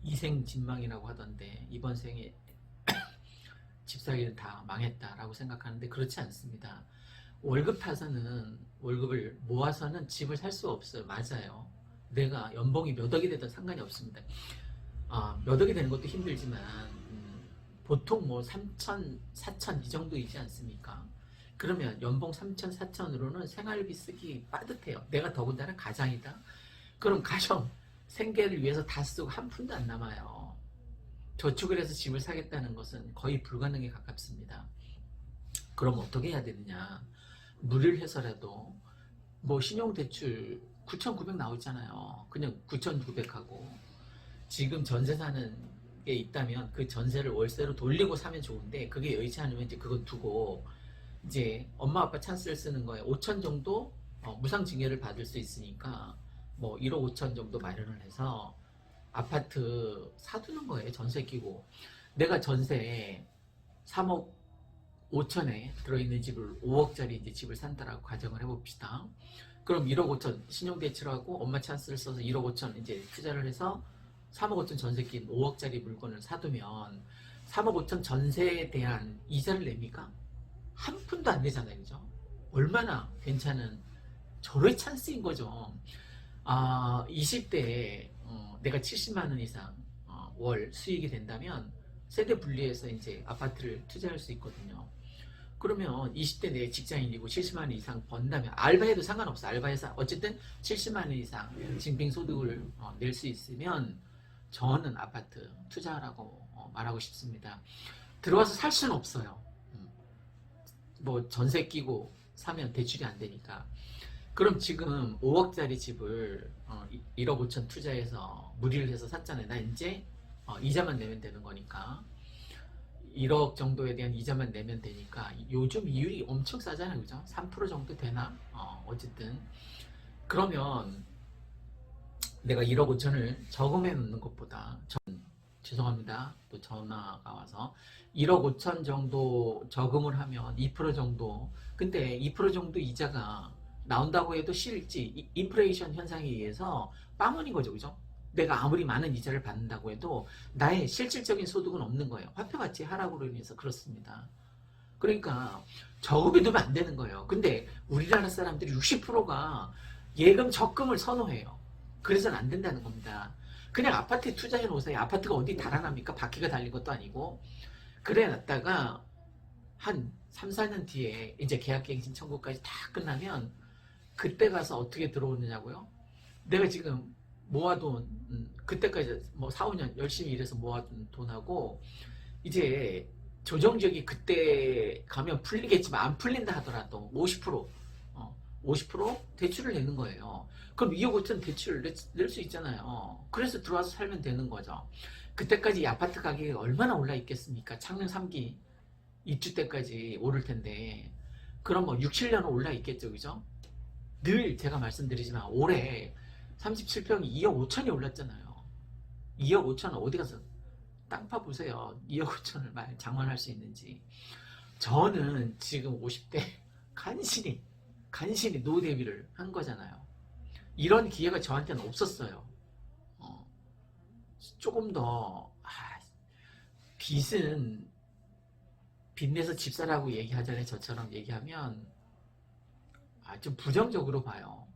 이생진망이라고 하던데 이번 생에 집 사기는 다 망했다라고 생각하는데 그렇지 않습니다. 월급 타서는 월급을 모아서는 집을 살 수 없어요. 맞아요. 내가 연봉이 몇 억이 되든 상관이 없습니다. 몇 억이 되는 것도 힘들지만 보통 뭐 3천, 4천 이 정도이지 않습니까? 그러면 연봉 3천, 4천으로는 생활비 쓰기 빠듯해요. 내가 더군다나 가장이다. 그럼 가정 생계를 위해서 다 쓰고 한 푼도 안 남아요. 저축을 해서 집을 사겠다는 것은 거의 불가능에 가깝습니다. 그럼 어떻게 해야 되느냐? 무리를 해서라도 뭐 신용대출 9,900 나오잖아요. 그냥 9,900하고 지금 전세 사는 게 있다면 그 전세를 월세로 돌리고 사면 좋은데 그게 여의치 않으면 이제 그건 두고 이제 엄마 아빠 찬스를 쓰는 거에 5천 정도 무상증여를 받을 수 있으니까 뭐 1억 5천 정도 마련을 해서 아파트 사두는 거예요. 전세 끼고. 내가 전세에 3억 5천에 들어있는 집을 5억짜리 이제 집을 산다라고 가정을 해봅시다. 그럼 1억 5천 신용대출하고 엄마 찬스를 써서 1억 5천 이제 투자를 해서 3억 5천 전세 낀 5억짜리 물건을 사두면 3억 5천 전세에 대한 이자를 냅니까? 한 푼도 안 내잖아요. 그죠? 얼마나 괜찮은 절호의 찬스인 거죠. 20대에 내가 70만 원 이상 월 수익이 된다면 세대 분리해서 이제 아파트를 투자할 수 있거든요. 그러면 20대 내 직장인이고 70만 원 이상 번다면 알바해도 상관없어. 알바해서 어쨌든 70만 원 이상 징빙소득을 낼 수 있으면 저는 아파트 투자하라고 말하고 싶습니다. 들어와서 살 수는 없어요. 뭐 전세 끼고 사면 대출이 안 되니까. 그럼 지금 5억짜리 집을 1억 5천 투자해서 무리를 해서 샀잖아요. 나 이제 이자만 내면 되는 거니까 1억 정도에 대한 이자만 내면 되니까 요즘 이율이 엄청 싸잖아요. 그죠? 3% 정도 되나? 어쨌든 그러면 내가 1억 5천을 저금해 놓는 것보다 죄송합니다. 또 전화가 와서 1억 5천 정도 저금을 하면 2% 정도 근데 2% 정도 이자가 나온다고 해도 실지 인플레이션 현상에 의해서 빵원인 거죠. 그죠? 내가 아무리 많은 이자를 받는다고 해도 나의 실질적인 소득은 없는 거예요. 화폐가치 하락으로 인해서 그렇습니다. 그러니까 저금해 두면 안 되는 거예요. 근데 우리나라 사람들이 60%가 예금 적금을 선호해요. 그래서는 안 된다는 겁니다. 그냥 아파트에 투자해 놓으세요. 아파트가 어디 달아납니까? 바퀴가 달린 것도 아니고. 그래 놨다가 한 3, 4년 뒤에 이제 계약갱신 청구까지 다 끝나면 그때 가서 어떻게 들어오느냐고요? 내가 지금 모아둔 그때까지 뭐 4, 5년 열심히 일해서 모아둔 돈하고 이제 조정적이 그때 가면 풀리겠지만 안 풀린다 하더라도 50% 대출을 내는 거예요. 그럼 2억 5천 대출을 낼 수 있잖아요. 그래서 들어와서 살면 되는 거죠. 그때까지 이 아파트 가격이 얼마나 올라 있겠습니까? 창녕 3기 입주 때까지 오를 텐데 그럼 뭐 6, 7년은 올라 있겠죠. 그죠? 늘 제가 말씀드리지만 올해 37평이 2억 5천이 올랐잖아요. 2억 5천은 어디 가서 땅 파 보세요. 2억 5천을 장만할 수 있는지. 저는 지금 50대 간신히 노후 대비를 한 거잖아요. 이런 기회가 저한테는 없었어요. 조금 더 빚은 빚내서 집 사라고 얘기하잖아요. 저처럼 얘기하면 좀 부정적으로 봐요.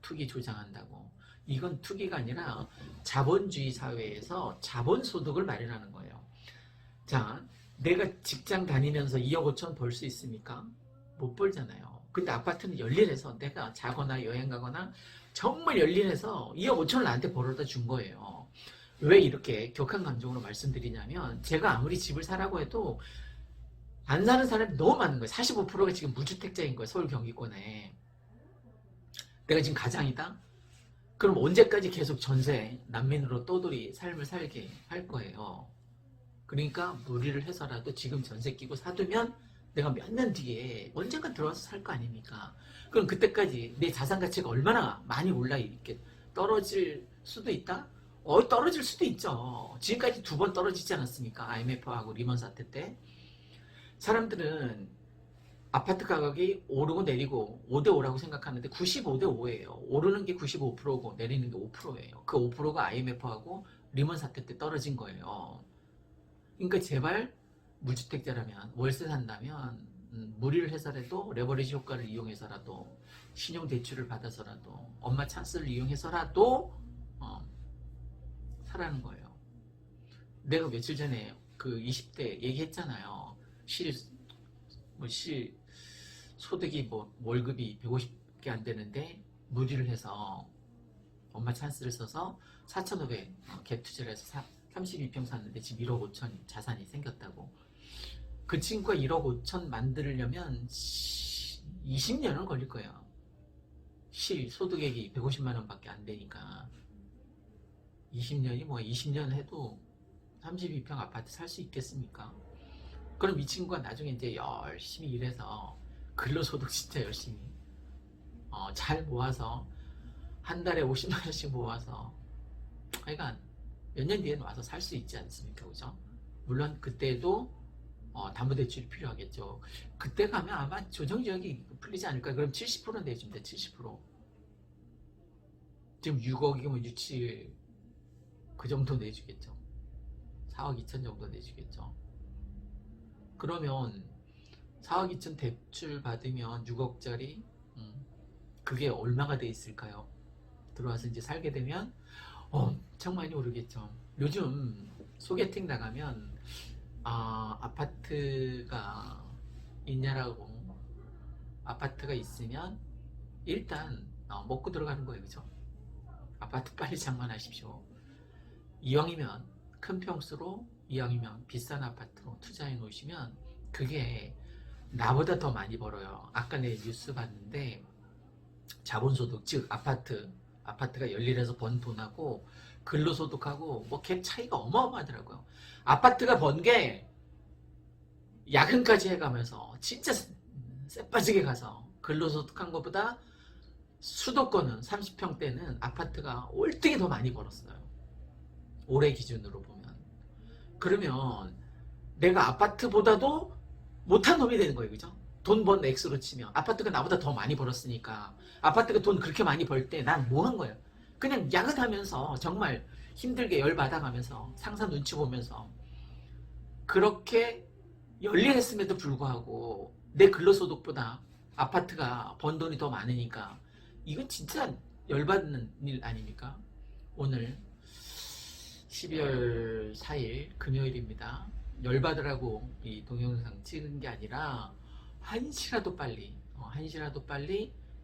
투기 조장한다고. 이건 투기가 아니라 자본주의 사회에서 자본소득을 마련하는 거예요. 자, 내가 직장 다니면서 2억 5천 벌 수 있습니까? 못 벌잖아요. 근데 아파트는 열일해서 내가 자거나 여행 가거나 정말 열일해서 2억 5천을 나한테 벌어다 준 거예요. 왜 이렇게 격한 감정으로 말씀드리냐면 제가 아무리 집을 사라고 해도 안 사는 사람이 너무 많은 거예요. 45%가 지금 무주택자인 거예요. 서울 경기권에. 내가 지금 가장이다? 그럼 언제까지 계속 전세 난민으로 떠돌이 삶을 살게 할 거예요. 그러니까 무리를 해서라도 지금 전세 끼고 사두면 내가 몇 년 뒤에 언젠가 들어와서 살 거 아닙니까? 그럼 그때까지 내 자산 가치가 얼마나 많이 올라 있게 떨어질 수도 있다? 떨어질 수도 있죠. 지금까지 2번 떨어지지 않았습니까? IMF하고 리먼 사태 때. 사람들은 아파트 가격이 오르고 내리고 5대5라고 생각하는데 95대5예요. 오르는 게 95%고 내리는 게 5%예요. 그 5%가 IMF하고 리먼 사태 때 떨어진 거예요. 그러니까 제발 무주택자라면 월세 산다면 무리를 해서라도 레버리지 효과를 이용해서라도 신용대출을 받아서라도 엄마 찬스를 이용해서라도 사라는 거예요. 내가 며칠 전에 그 20대 얘기했잖아요. 실 소득이 월급이 150개 안 되는데 무리를 해서 엄마 찬스를 써서 4,500 갭 투자를 해서 32평 샀는데 지금 1억 5천 자산이 생겼다고. 그 친구가 1억 5천 만들려면 20년은 걸릴 거예요. 실 소득액이 150만 원밖에 안 되니까 20년이 20년 해도 32평 아파트 살 수 있겠습니까? 그럼 이 친구가 나중에 이제 열심히 일해서 근로소득 진짜 열심히 잘 모아서 한 달에 50만 원씩 모아서 그러니까 몇 년 뒤에는 와서 살 수 있지 않습니까? 그죠? 물론 그때도 담보대출이 필요하겠죠. 그때 가면 아마 조정지역이 풀리지 않을까. 그럼 70% 내줍니다. 70%. 지금 6억이면 6, 7, 그 정도 내주겠죠. 4억 2천 정도 내주겠죠. 그러면 4억 2천 대출 받으면 6억짜리 그게 얼마가 돼 있을까요? 들어와서 이제 살게 되면 엄청 많이 오르겠죠. 요즘 소개팅 나가면 아파트가 있냐라고 아파트가 있으면 일단 먹고 들어가는 거예요. 그죠? 아파트 빨리 장만하십시오. 이왕이면 큰 평수로 이왕이면 비싼 아파트로 투자해 놓으시면 그게 나보다 더 많이 벌어요. 아까 내 뉴스 봤는데 자본소득 즉 아파트가 열일해서 번 돈하고 근로소득하고 갭 차이가 어마어마하더라고요. 아파트가 번 게 야근까지 해가면서 진짜 쎄빠지게 가서 근로소득한 것보다 수도권은 30평대는 아파트가 월등히 더 많이 벌었어요. 올해 기준으로 보면. 그러면 내가 아파트보다도 못한 놈이 되는 거예요. 그죠? 돈 번 액수로 치면 아파트가 나보다 더 많이 벌었으니까 아파트가 돈 그렇게 많이 벌 때 난 뭐 한 거예요? 그냥 야근하면서 정말 힘들게 열받아가면서 상사 눈치 보면서 그렇게 열일했음에도 불구하고 내 근로소득보다 아파트가 번 돈이 더 많으니까 이건 진짜 열받는 일 아닙니까? 오늘 12월 4일 금요일입니다. 열받으라고 이 동영상 찍은 게 아니라 한시라도 빨리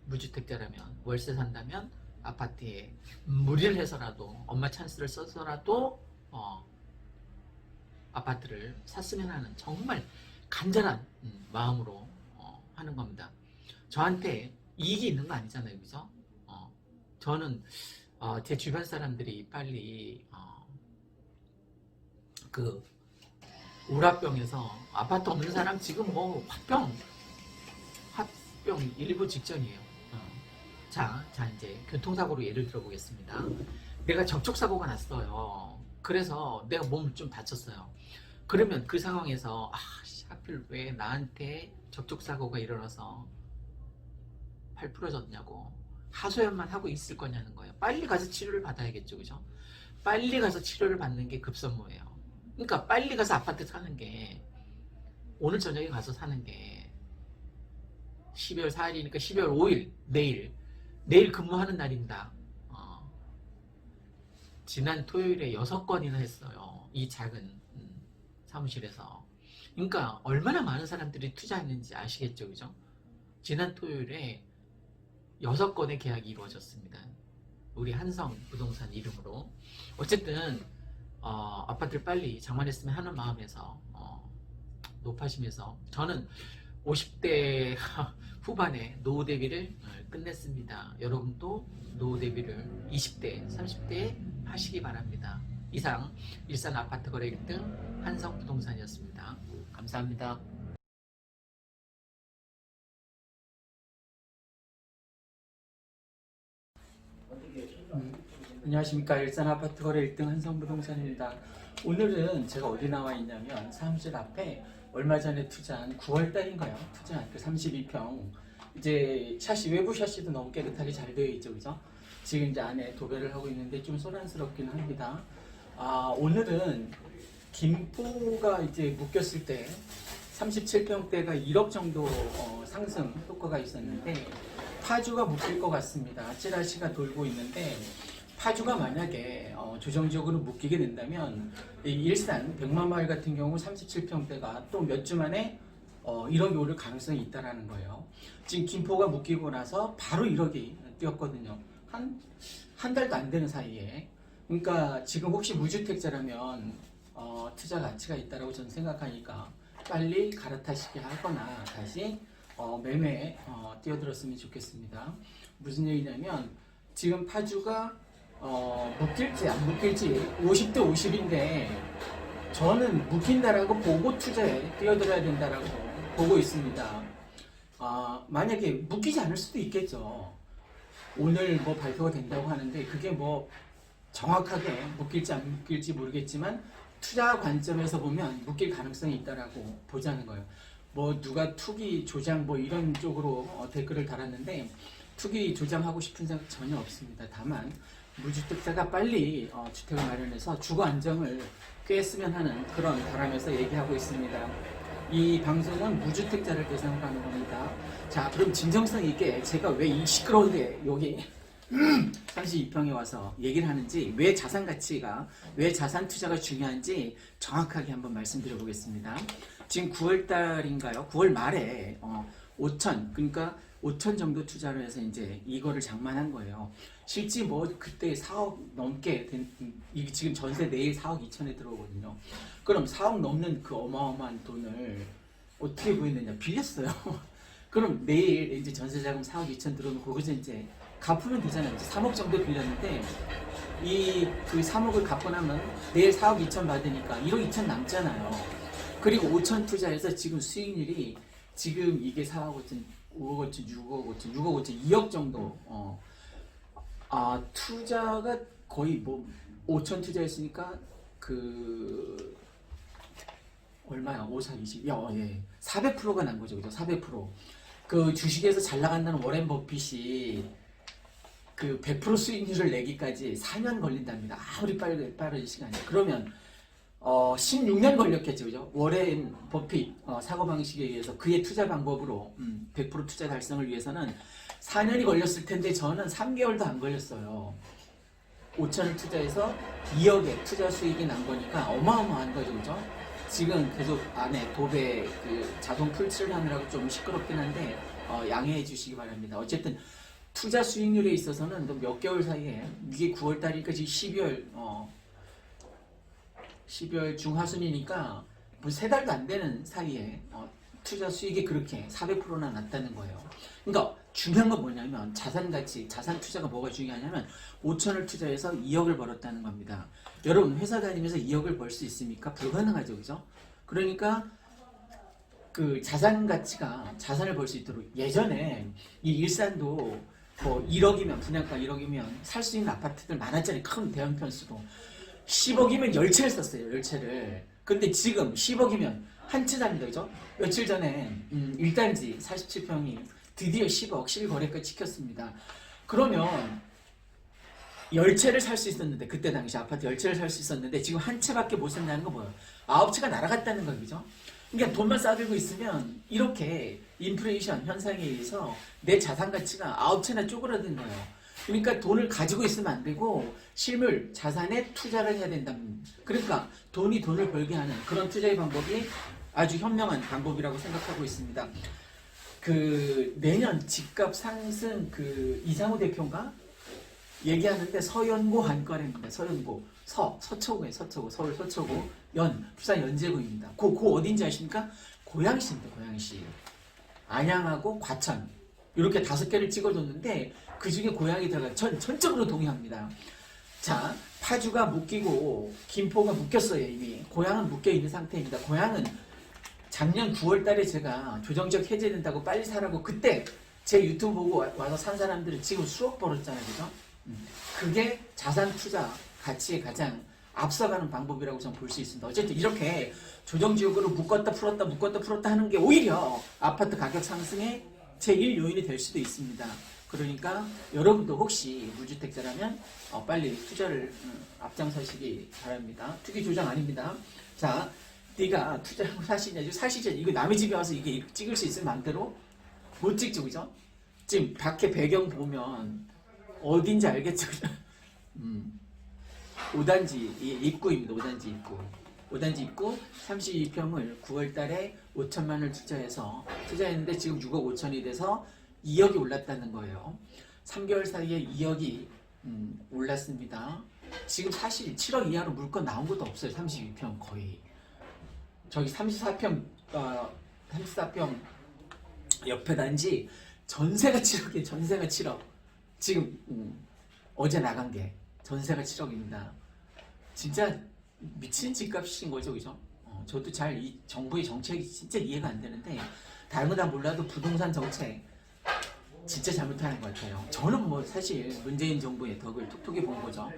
무주택자라면 월세 산다면 아파트에 무리를 해서라도 엄마 찬스를 써서라도 아파트를 샀으면 하는 정말 간절한 마음으로 하는 겁니다. 저한테 이익이 있는 거 아니잖아요. 그죠? 저는 제 주변 사람들이 빨리 그 우라병에서 아파트 없는 사람 지금 화병 일부 직전이에요. 자 이제 교통사고로 예를 들어보겠습니다. 내가 접촉사고가 났어요. 그래서 내가 몸을 좀 다쳤어요. 그러면 그 상황에서 하필 왜 나한테 접촉사고가 일어나서 팔 부러졌냐고 하소연만 하고 있을 거냐는 거예요. 빨리 가서 치료를 받아야겠죠. 그죠? 빨리 가서 치료를 받는 게 급선무예요. 그러니까 빨리 가서 아파트 사는 게 오늘 저녁에 가서 사는 게 12월 4일이니까 12월 5일 내일 근무하는 날입니다. 지난 토요일에 6건이나 했어요. 이 작은 사무실에서. 그러니까 얼마나 많은 사람들이 투자했는지 아시겠죠. 그죠? 지난 토요일에 6건의 계약이 이루어졌습니다. 우리 한성 부동산 이름으로. 어쨌든 아파트를 빨리 장만했으면 하는 마음에서 높아지면서 저는 50대 후반에 노후 대비를 끝냈습니다. 여러분도 노후 대비를 20대, 30대에 하시기 바랍니다. 이상 일산 아파트 거래 1등 한성 부동산이었습니다. 감사합니다. 안녕하십니까. 일산 아파트 거래 1등 한성부동산입니다. 오늘은 제가 어디 나와 있냐면 사무실 앞에 얼마 전에 투자한 9월 달인가요? 투자한 그 32평 이제 샤시 외부 샤시도 너무 깨끗하게 잘 되어 있죠, 그죠? 지금 이제 안에 도배를 하고 있는데 좀 소란스럽긴 합니다. 오늘은 김포가 이제 묶였을 때 37평대가 1억 정도 상승 효과가 있었는데 파주가 묶일 것 같습니다. 찌라시가 돌고 있는데 파주가 만약에 조정적으로 묶이게 된다면 이 일산 백만마을 같은 경우 37평대가 또 몇 주 만에 1억이 오를 가능성이 있다라는 거예요. 지금 김포가 묶이고 나서 바로 1억이 뛰었거든요. 한 달도 안 되는 사이에. 그러니까 지금 혹시 무주택자라면 투자 가치가 있다라고 저는 생각하니까 빨리 갈아타시게 하거나 다시 매매에 뛰어들었으면 좋겠습니다. 무슨 얘기냐면 지금 파주가 묶일지 안 묶일지 50대 50인데 저는 묶인다라고 보고 투자에 뛰어들어야 된다라고 보고 있습니다. 만약에 묶이지 않을 수도 있겠죠. 오늘 뭐 발표가 된다고 하는데 그게 뭐 정확하게 묶일지 안 묶일지 모르겠지만 투자 관점에서 보면 묶일 가능성이 있다라고 보자는 거예요. 뭐 누가 투기 조장 뭐 이런 쪽으로 댓글을 달았는데 투기 조장하고 싶은 생각 전혀 없습니다. 다만 무주택자가 빨리 주택을 마련해서 주거 안정을 꾀했으면 하는 그런 바람에서 얘기하고 있습니다. 이 방송은 무주택자를 대상으로 하는 겁니다. 자, 그럼 진정성 있게 제가 왜 이 시끄러운데 여기 32평에 와서 얘기를 하는지, 왜 자산 가치가, 왜 자산 투자가 중요한지 정확하게 한번 말씀드려 보겠습니다. 지금 9월 달인가요? 9월 말에 5천, 그러니까 5천 정도 투자를 해서 이제 이거를 장만한 거예요. 실제 뭐 그때 4억 넘게 된, 이게 지금 전세 내일 4억 2천에 들어오거든요. 그럼 4억 넘는 그 어마어마한 돈을 어떻게 구했느냐? 빌렸어요. 그럼 내일 이제 전세 자금 4억 2천 들어오면 거기서 이제 갚으면 되잖아요. 이제 3억 정도 빌렸는데 그 3억을 갚고 나면 내일 4억 2천 받으니까 1억 2천 남잖아요. 그리고 5천 투자해서 지금 수익률이 지금 이게 4억 5천, 5억 5천, 6억 5천, 6억 5천, 2억 정도. 투자가 거의 뭐 5천 투자했으니까 그 얼마야? 5, 4, 20. 예. 400%가 난 거죠. 그죠? 400%. 그 주식에서 잘 나간다는 워렌 버핏이 그 100% 수익률을 내기까지 4년 걸린답니다. 아무리 빠른 시간이. 그러면 16년 걸렸겠죠. 그죠? 워렌 버핏 사고방식에 의해서 그의 투자 방법으로 100% 투자 달성을 위해서는 4년이 걸렸을 텐데 저는 3개월도 안 걸렸어요. 5천을 투자해서 2억의 투자 수익이 난 거니까 어마어마한 거죠. 그죠? 지금 계속 안에 도배 그 자동 풀칠을 하느라고 좀 시끄럽긴 한데 양해해 주시기 바랍니다. 어쨌든 투자 수익률에 있어서는 몇 개월 사이에 이게 9월 달이니까 지금 12월 중하순이니까 뭐 3달도 안 되는 사이에 투자 수익이 그렇게 400%나 났다는 거예요. 그러니까 중요한 건 뭐냐면 자산 가치, 자산 투자가 뭐가 중요하냐면 5천을 투자해서 2억을 벌었다는 겁니다. 여러분 회사 다니면서 2억을 벌 수 있습니까? 불가능하죠, 그죠? 그러니까 그 자산 가치가 자산을 벌 수 있도록 예전에 이 일산도 뭐 1억이면 분양가 1억이면 살 수 있는 아파트들 많았잖아요. 큰 대형 편수로 10억이면 10채를 썼어요. 10채를. 근데 지금 10억이면 한 채 삽니다. 그죠? 며칠 전에 1단지 47평이 드디어 10억 실거래가 찍혔습니다. 그러면 10채를 살 수 있었는데 그때 당시 아파트 10채를 살 수 있었는데 지금 한 채밖에 못 산다는 거 뭐예요? 9채가 날아갔다는 거죠. 그러니까 돈만 쌓아들고 있으면 이렇게 인플레이션 현상에 의해서 내 자산 가치가 9채나 쪼그라든 거예요. 그러니까 돈을 가지고 있으면 안 되고 실물, 자산에 투자를 해야 된다. 그러니까 돈을 벌게 하는 그런 투자의 방법이 아주 현명한 방법이라고 생각하고 있습니다. 그 내년 집값 상승 그 이상호 대표인가 얘기하는데 서연고 한과래입니다. 서연고 서초구에 서초구 서울 서초구 부산 연제구입니다. 그 어딘지 아십니까? 고양시입니다. 고양시 안양하고 과천 이렇게 5개를 찍어줬는데 그 중에 고양이 들어가 전적으로 동의합니다. 자, 파주가 묶이고 김포가 묶였어요. 이미 고양은 묶여 있는 상태입니다. 고양은 작년 9월 달에 제가 조정적 해제된다고 빨리 사라고 그때 제 유튜브 보고 와서 산 사람들은 지금 수억 벌었잖아요. 그죠? 그게 자산 투자 가치에 가장 앞서가는 방법이라고 저는 볼 수 있습니다. 어쨌든 이렇게 조정지역으로 묶었다 풀었다 하는 게 오히려 아파트 가격 상승의 제1 요인이 될 수도 있습니다. 그러니까 여러분도 혹시 무주택자라면 빨리 투자를 앞장서시기 바랍니다. 투기 조장 아닙니다. 자, 네가 투자하고 사시냐, 사시죠. 이거 남의 집에 와서 이게 찍을 수 있으면 마음대로 못 찍죠, 그죠? 지금 밖에 배경 보면 어딘지 알겠죠, 그죠? 5단지 입구입니다. 5단지 입구. 5단지 입구 32평을 9월 달에 5천만 원을 투자했는데 지금 6억 5천이 돼서 2억이 올랐다는 거예요. 3개월 사이에 2억이 올랐습니다. 지금 사실 7억 이하로 물건 나온 것도 없어요. 32평 거의. 저기 34평 옆에 단지 전세가 7억이에요. 전세가 7억. 지금 어제 나간 게 전세가 7억입니다. 진짜 미친 집값인 거죠, 그죠? 저도 잘 이 정부의 정책이 진짜 이해가 안 되는데 다른 거 다 몰라도 부동산 정책 진짜 잘못하는 것 같아요. 저는 뭐 사실 문재인 정부의 덕을 톡톡히 본 거죠.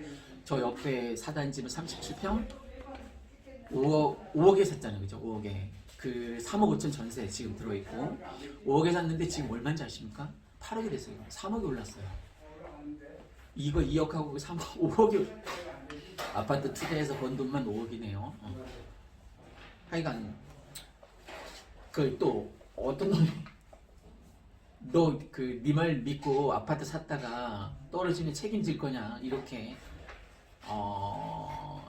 저 옆에 사단지는 37평 5억에 샀잖아요, 그죠? 5억에 그 3억 5천 전세 지금 들어있고 5억에 샀는데 지금 얼마인지 아십니까? 8억이 됐어요. 3억이 올랐어요. 이거 2억하고 3억 5억이 아파트 투자해서 번 돈만 5억이네요. 하여간 그 또 어떤 놈이 너 그 네 말 믿고 아파트 샀다가 떨어지면 책임질 거냐 이렇게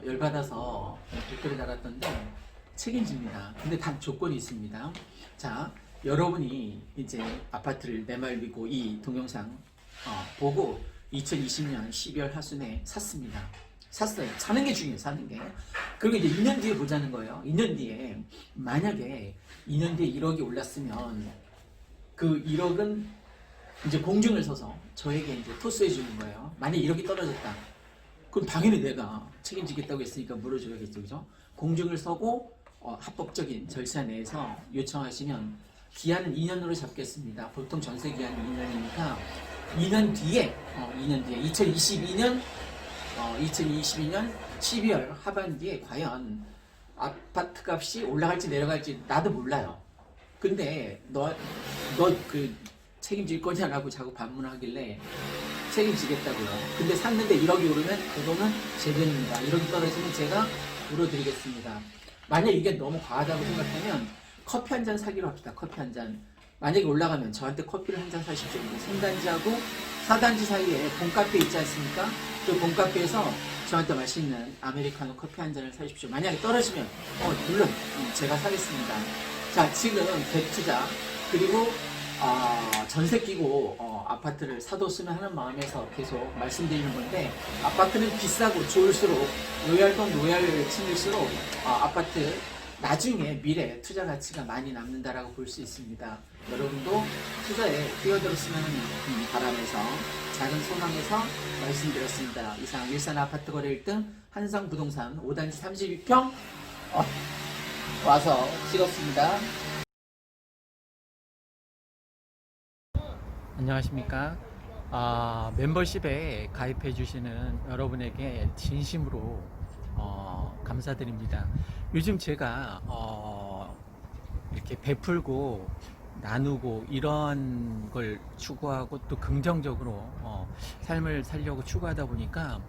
열받아서 댓글을 달았던데 책임집니다. 근데 단 조건이 있습니다. 자, 여러분이 이제 아파트를 내 말 믿고 이 동영상 보고 2020년 12월 하순에 샀습니다. 샀어요. 사는 게 중요해요. 사는 게. 그리고 이제 2년 뒤에 보자는 거예요. 2년 뒤에 만약에 2년 뒤에 1억이 올랐으면 그 1억은 이제 공증을 서서 저에게 이제 토스해 주는 거예요. 만약에 1억이 떨어졌다. 그럼 당연히 내가 책임지겠다고 했으니까 물어줘야겠죠. 그죠? 공증을 서고 합법적인 절차 내에서 요청하시면 기한은 2년으로 잡겠습니다. 보통 전세 기한이 2년이니까 2년 뒤에 2022년 12월 하반기에 과연 아파트 값이 올라갈지 내려갈지 나도 몰라요. 근데 너 그 책임질 거냐라고 자꾸 반문하길래 책임지겠다고요. 근데 샀는데 1억이 오르면 그 돈은 제 돈입니다. 1억이 떨어지면 제가 물어드리겠습니다. 만약 이게 너무 과하다고 생각하면 커피 한 잔 사기로 합시다. 커피 한 잔. 만약에 올라가면 저한테 커피를 한 잔 사십시오. 3단지하고 4단지 사이에 봄카페 있지 않습니까? 그 봄카페에서 저한테 맛있는 아메리카노 커피 한 잔을 사십시오. 만약에 떨어지면 물론 제가 사겠습니다. 자, 지금 대투자 그리고 전세 끼고 아파트를 사뒀으면 하는 마음에서 계속 말씀드리는 건데 아파트는 비싸고 좋을수록 로얄 친일수록 아파트 나중에 미래 투자 가치가 많이 남는다라고 볼 수 있습니다. 여러분도 투자에 뛰어들었으면 바람에서 작은 소망에서 말씀드렸습니다. 이상 일산 아파트 거래 1등 한성부동산 5단지 32평 와서 찍었습니다. 안녕하십니까. 멤버십에 가입해 주시는 여러분에게 진심으로 감사드립니다. 요즘 제가 이렇게 베풀고 나누고 이런 걸 추구하고 또 긍정적으로 삶을 살려고 추구하다 보니까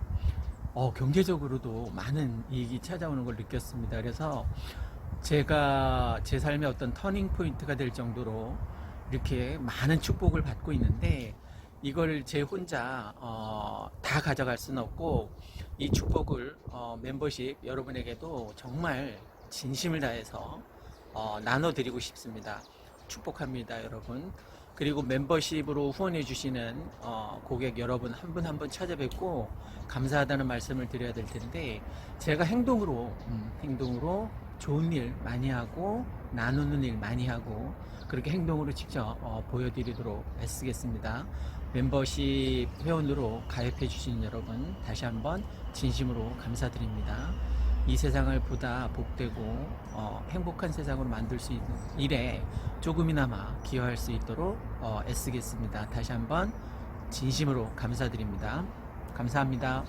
경제적으로도 많은 이익이 찾아오는 걸 느꼈습니다. 그래서 제가 제 삶의 어떤 터닝 포인트가 될 정도로 이렇게 많은 축복을 받고 있는데 이걸 제 혼자 다 가져갈 수는 없고 이 축복을 멤버십 여러분에게도 정말 진심을 다해서 나눠드리고 싶습니다. 축복합니다, 여러분. 그리고 멤버십으로 후원해 주시는 고객 여러분 한 분 한 분 찾아뵙고 감사하다는 말씀을 드려야 될 텐데 제가 행동으로 좋은 일 많이 하고 나누는 일 많이 하고 그렇게 행동으로 직접 보여드리도록 애쓰겠습니다. 멤버십 회원으로 가입해 주신 여러분 다시 한번 진심으로 감사드립니다. 이 세상을 보다 복되고 행복한 세상으로 만들 수 있는 일에 조금이나마 기여할 수 있도록 애쓰겠습니다. 다시 한번 진심으로 감사드립니다. 감사합니다.